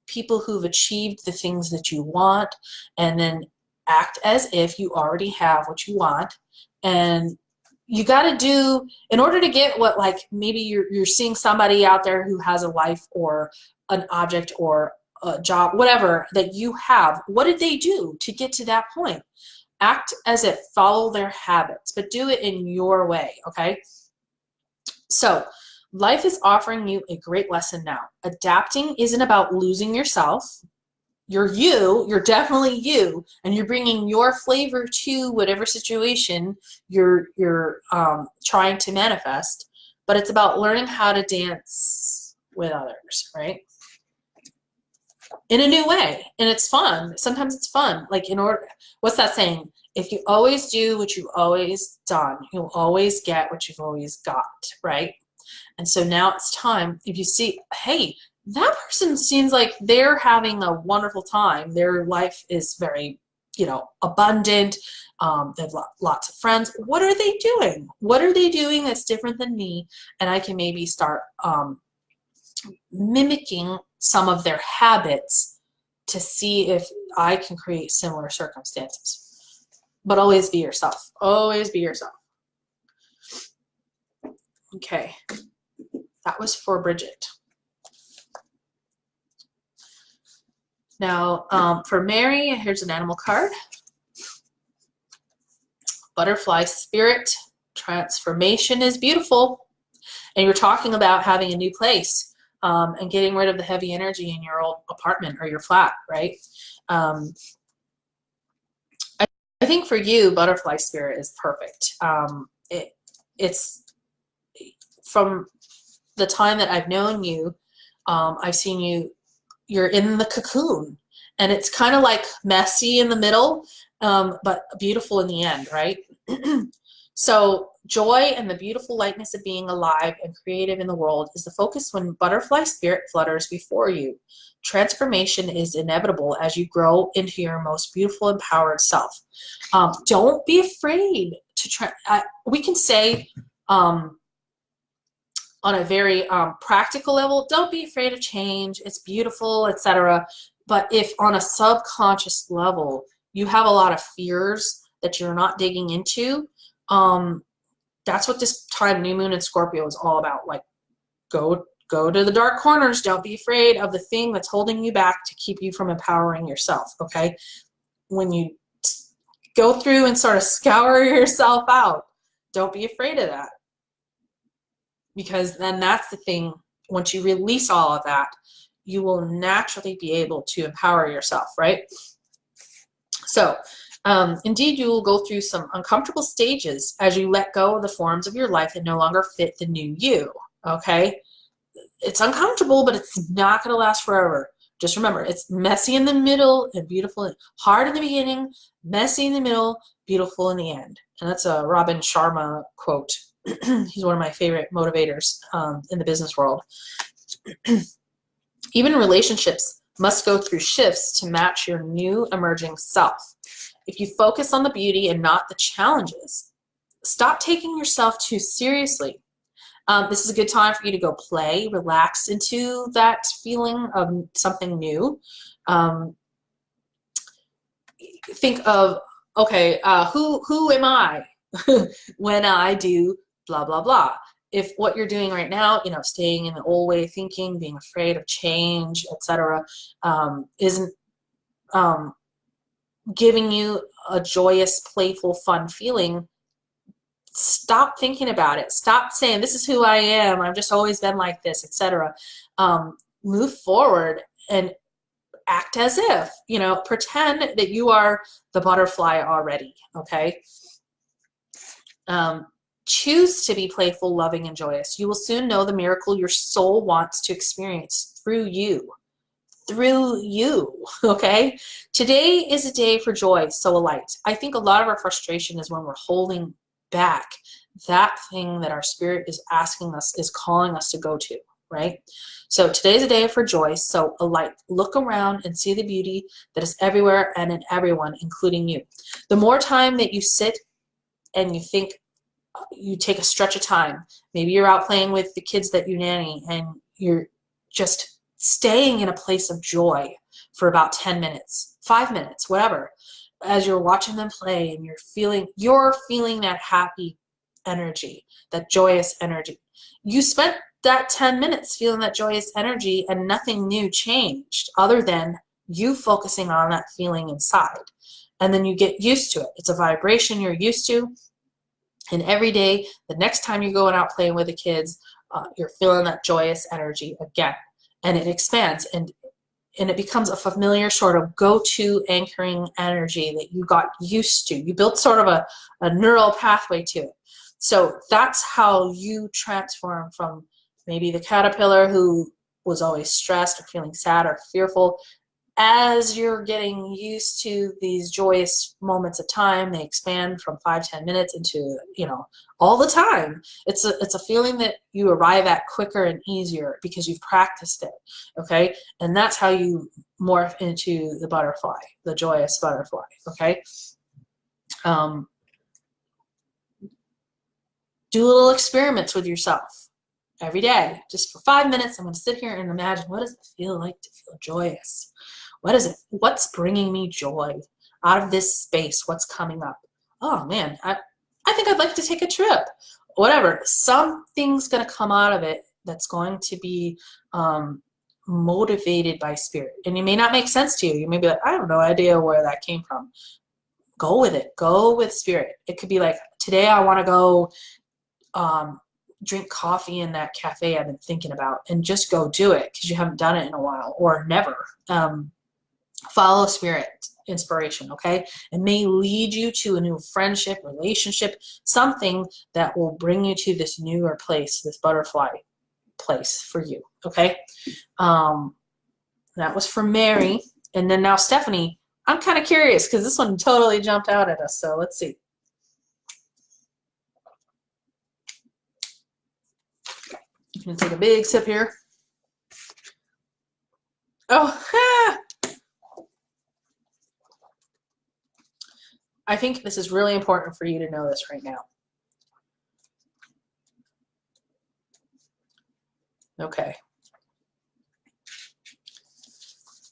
people who've achieved the things that you want, and then act as if you already have what you want. And you got to do, in order to get what, maybe you're seeing somebody out there who has a life or an object or a job, whatever that you have. What did they do to get to that point? Act as if, follow their habits, but do it in your way, okay? So life is offering you a great lesson now. Adapting isn't about losing yourself. You're you, you're definitely you, and you're bringing your flavor to whatever situation you're trying to manifest, but it's about learning how to dance with others, right? In a new way. And it's fun. Sometimes it's fun. What's that saying? If you always do what you've always done, you'll always get what you've always got, right? And so now it's time, if you see, hey, that person seems like they're having a wonderful time. Their life is very, abundant. They have lots of friends. What are they doing? What are they doing that's different than me? And I can maybe start mimicking some of their habits to see if I can create similar circumstances. But always be yourself. Always be yourself. Okay. That was for Bridget. Now, for Mary, here's an animal card. Butterfly Spirit. Transformation is beautiful. And you're talking about having a new place. And getting rid of the heavy energy in your old apartment or your flat, right? I think for you, Butterfly Spirit is perfect. It's from the time that I've known you, I've seen you're in the cocoon, and it's kind of like messy in the middle, but beautiful in the end, right? So joy and the beautiful lightness of being alive and creative in the world is the focus when Butterfly Spirit flutters before you. Transformation is inevitable as you grow into your most beautiful, empowered self. Don't be afraid to try. We can say on a very practical level, don't be afraid of change. It's beautiful, etc. But if on a subconscious level you have a lot of fears that you're not digging into, that's what this time new moon in Scorpio is all about. Go to the dark corners. Don't be afraid of the thing that's holding you back to keep you from empowering yourself, okay? When you go through and sort of scour yourself out, don't be afraid of that, because then that's the thing. Once you release all of that, you will naturally be able to empower yourself, right? So Indeed, you will go through some uncomfortable stages as you let go of the forms of your life that no longer fit the new you, okay? It's uncomfortable, but it's not going to last forever. Just remember, it's messy in the middle and beautiful, hard in the beginning, messy in the middle, beautiful in the end. And that's a Robin Sharma quote. He's one of my favorite motivators in the business world. Even relationships must go through shifts to match your new emerging self. If you focus on the beauty and not the challenges, stop taking yourself too seriously. This is a good time for you to go play, relax into that feeling of something new. Think of, okay, who am I when I do blah, blah, blah. If what you're doing right now, staying in the old way of thinking, being afraid of change, etc., isn't giving you a joyous, playful, fun feeling, stop thinking about it. Stop saying, this is who I am, I've just always been like this, etc. Move forward and act as if, pretend that you are the butterfly already, okay? Choose to be playful, loving, and joyous. You will soon know the miracle your soul wants to experience through you. Through you, okay? Today is a day for joy, so alight. I think a lot of our frustration is when we're holding back that thing that our spirit is asking us, is calling us to go to, right? So today's a day for joy, so alight. Look around and see the beauty that is everywhere and in everyone, including you. The more time that you sit and you think, you take a stretch of time, maybe you're out playing with the kids that you nanny and you're just staying in a place of joy for about 10 minutes, 5 minutes, whatever, as you're watching them play and you're feeling that happy energy, that joyous energy. You spent that 10 minutes feeling that joyous energy and nothing new changed other than you focusing on that feeling inside. And then you get used to it. It's a vibration you're used to. And every day, the next time you're going out playing with the kids, you're feeling that joyous energy again. And it expands and it becomes a familiar sort of go-to anchoring energy that you got used to. You built sort of a neural pathway to it. So that's how you transform from maybe the caterpillar who was always stressed or feeling sad or fearful. As you're getting used to these joyous moments of time, they expand from 5-10 minutes into, all the time. It's a feeling that you arrive at quicker and easier because you've practiced it, okay? And that's how you morph into the butterfly, the joyous butterfly, okay? Do little experiments with yourself every day. Just for 5 minutes, I'm going to sit here and imagine, what does it feel like to feel joyous? What is it? What's bringing me joy out of this space? What's coming up? Oh man, I think I'd like to take a trip. Whatever. Something's going to come out of it that's going to be motivated by spirit. And it may not make sense to you. You may be like, I have no idea where that came from. Go with it. Go with spirit. It could be like, today I want to go drink coffee in that cafe I've been thinking about, and just go do it because you haven't done it in a while or never. Follow spirit inspiration, okay? It may lead you to a new friendship, relationship, something that will bring you to this newer place, this butterfly place for you, okay? That was for Mary. And then now Stephanie, I'm kind of curious because this one totally jumped out at us, so let's see. I'm going to take a big sip here. Oh, I think this is really important for you to know this right now. Okay.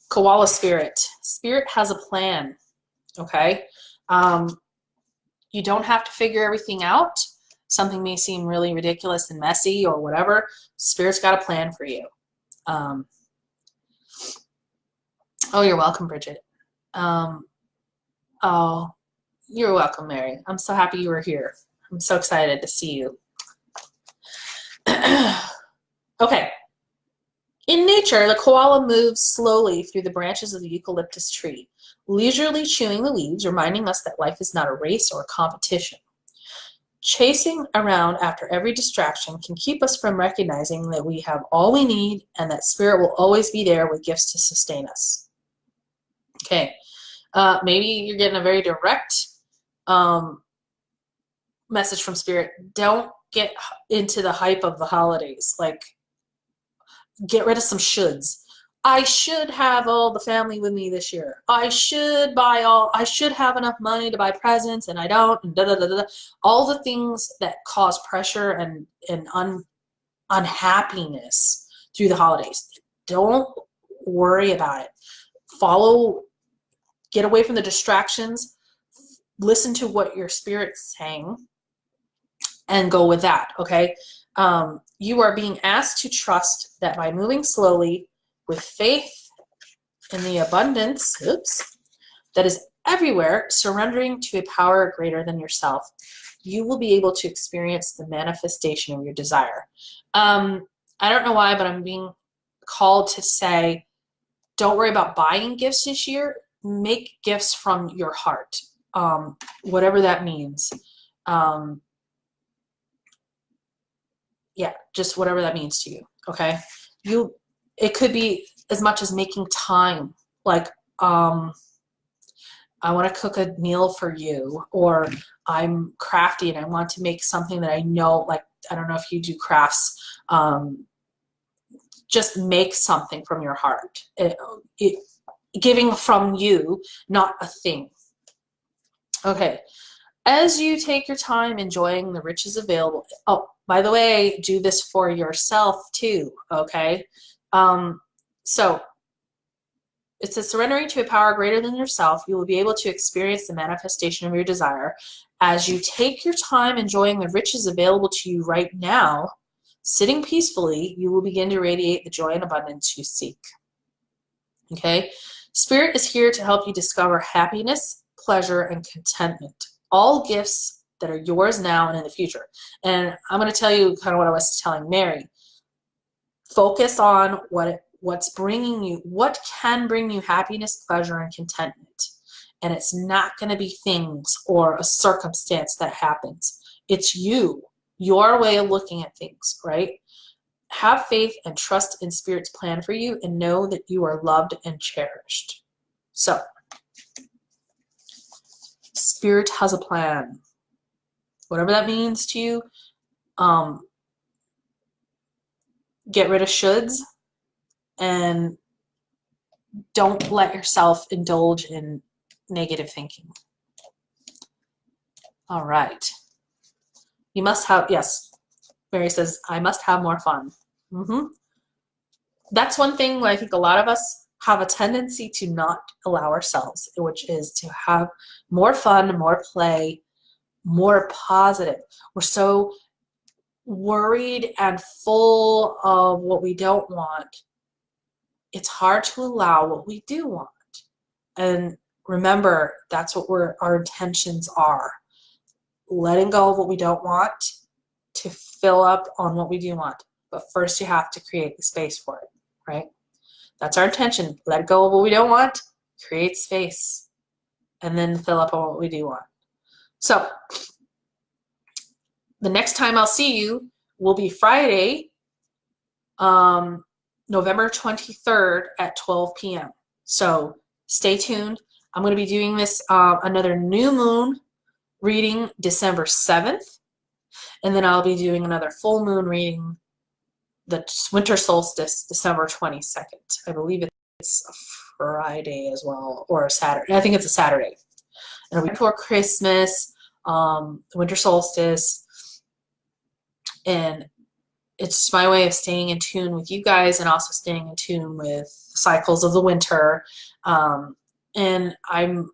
Koala spirit. Spirit has a plan, okay? You don't have to figure everything out. Something may seem really ridiculous and messy or whatever. Spirit's got a plan for you. Oh, you're welcome, Bridget. Oh, you're welcome, Mary. I'm so happy you were here. I'm so excited to see you. Okay. In nature, the koala moves slowly through the branches of the eucalyptus tree. leisurely chewing the leaves, reminding us that life is not a race or a competition. Chasing around after every distraction can keep us from recognizing that we have all we need and that Spirit will always be there with gifts to sustain us. Okay, maybe you're getting a very direct message from Spirit. Don't get into the hype of the holidays. Like, get rid of some shoulds. I should have all the family with me this year. I should have enough money to buy presents, and I don't, and da da da da. All the things that cause pressure and unhappiness through the holidays. Don't worry about it. Get away from the distractions, listen to what your Spirit's saying, and go with that, okay? You are being asked to trust that by moving slowly with faith in the abundance, that is everywhere, surrendering to a power greater than yourself, you will be able to experience the manifestation of your desire. I don't know why, but I'm being called to say, don't worry about buying gifts this year. Make gifts from your heart, whatever that means. Yeah, just whatever that means to you, okay? It could be as much as making time, like, I want to cook a meal for you, or I'm crafty and I want to make something that I know, like, I don't know if you do crafts, just make something from your heart. Giving from you, not a thing. Okay, as you take your time enjoying the riches available, oh, by the way, do this for yourself too, okay? So it says, surrendering to a power greater than yourself, you will be able to experience the manifestation of your desire. As you take your time enjoying the riches available to you right now, sitting peacefully, you will begin to radiate the joy and abundance you seek. Okay? Spirit is here to help you discover happiness, pleasure, and contentment. All gifts that are yours now and in the future. And I'm going to tell you kind of what I was telling Mary. Focus on what can bring you happiness, pleasure, and contentment. And it's not going to be things or a circumstance that happens. It's your way of looking at things, right? Have faith and trust in Spirit's plan for you, and know that you are loved and cherished. So, Spirit has a plan. Whatever that means to you, get rid of shoulds and don't let yourself indulge in negative thinking. All right. You must have, yes, Mary says, I must have more fun. That's one thing where I think a lot of us have a tendency to not allow ourselves, which is to have more fun, more play, more positive. We're so worried and full of what we don't want. It's hard to allow what we do want. And remember, that's what our intentions are. Letting go of what we don't want to fill up on what we do want. But first you have to create the space for it, right? That's our intention. Let go of what we don't want, create space, and then fill up on what we do want. So the next time I'll see you will be Friday, November 23rd at 12 p.m. So stay tuned. I'm going to be doing this another new moon reading December 7th, and then I'll be doing another full moon reading the winter solstice December 22nd. I believe it's a Friday as well, or a Saturday. I think it's a Saturday. And it'll be before Christmas, the winter solstice, and it's my way of staying in tune with you guys and also staying in tune with the cycles of the winter. And I'm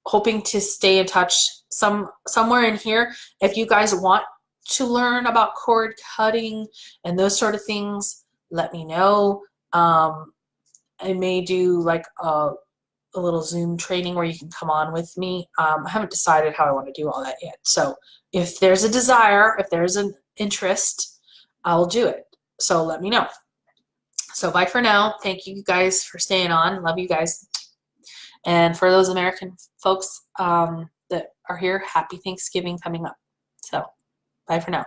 hoping to stay in touch somewhere in here. If you guys want to learn about cord cutting and those sort of things, let me know. I may do like a little Zoom training where you can come on with me. I haven't decided how I want to do all that yet. So if there's a desire, if there's an interest, I'll do it. So let me know. So bye for now. Thank you guys for staying on. Love you guys. And for those American folks that are here, happy Thanksgiving coming up. So, bye for now.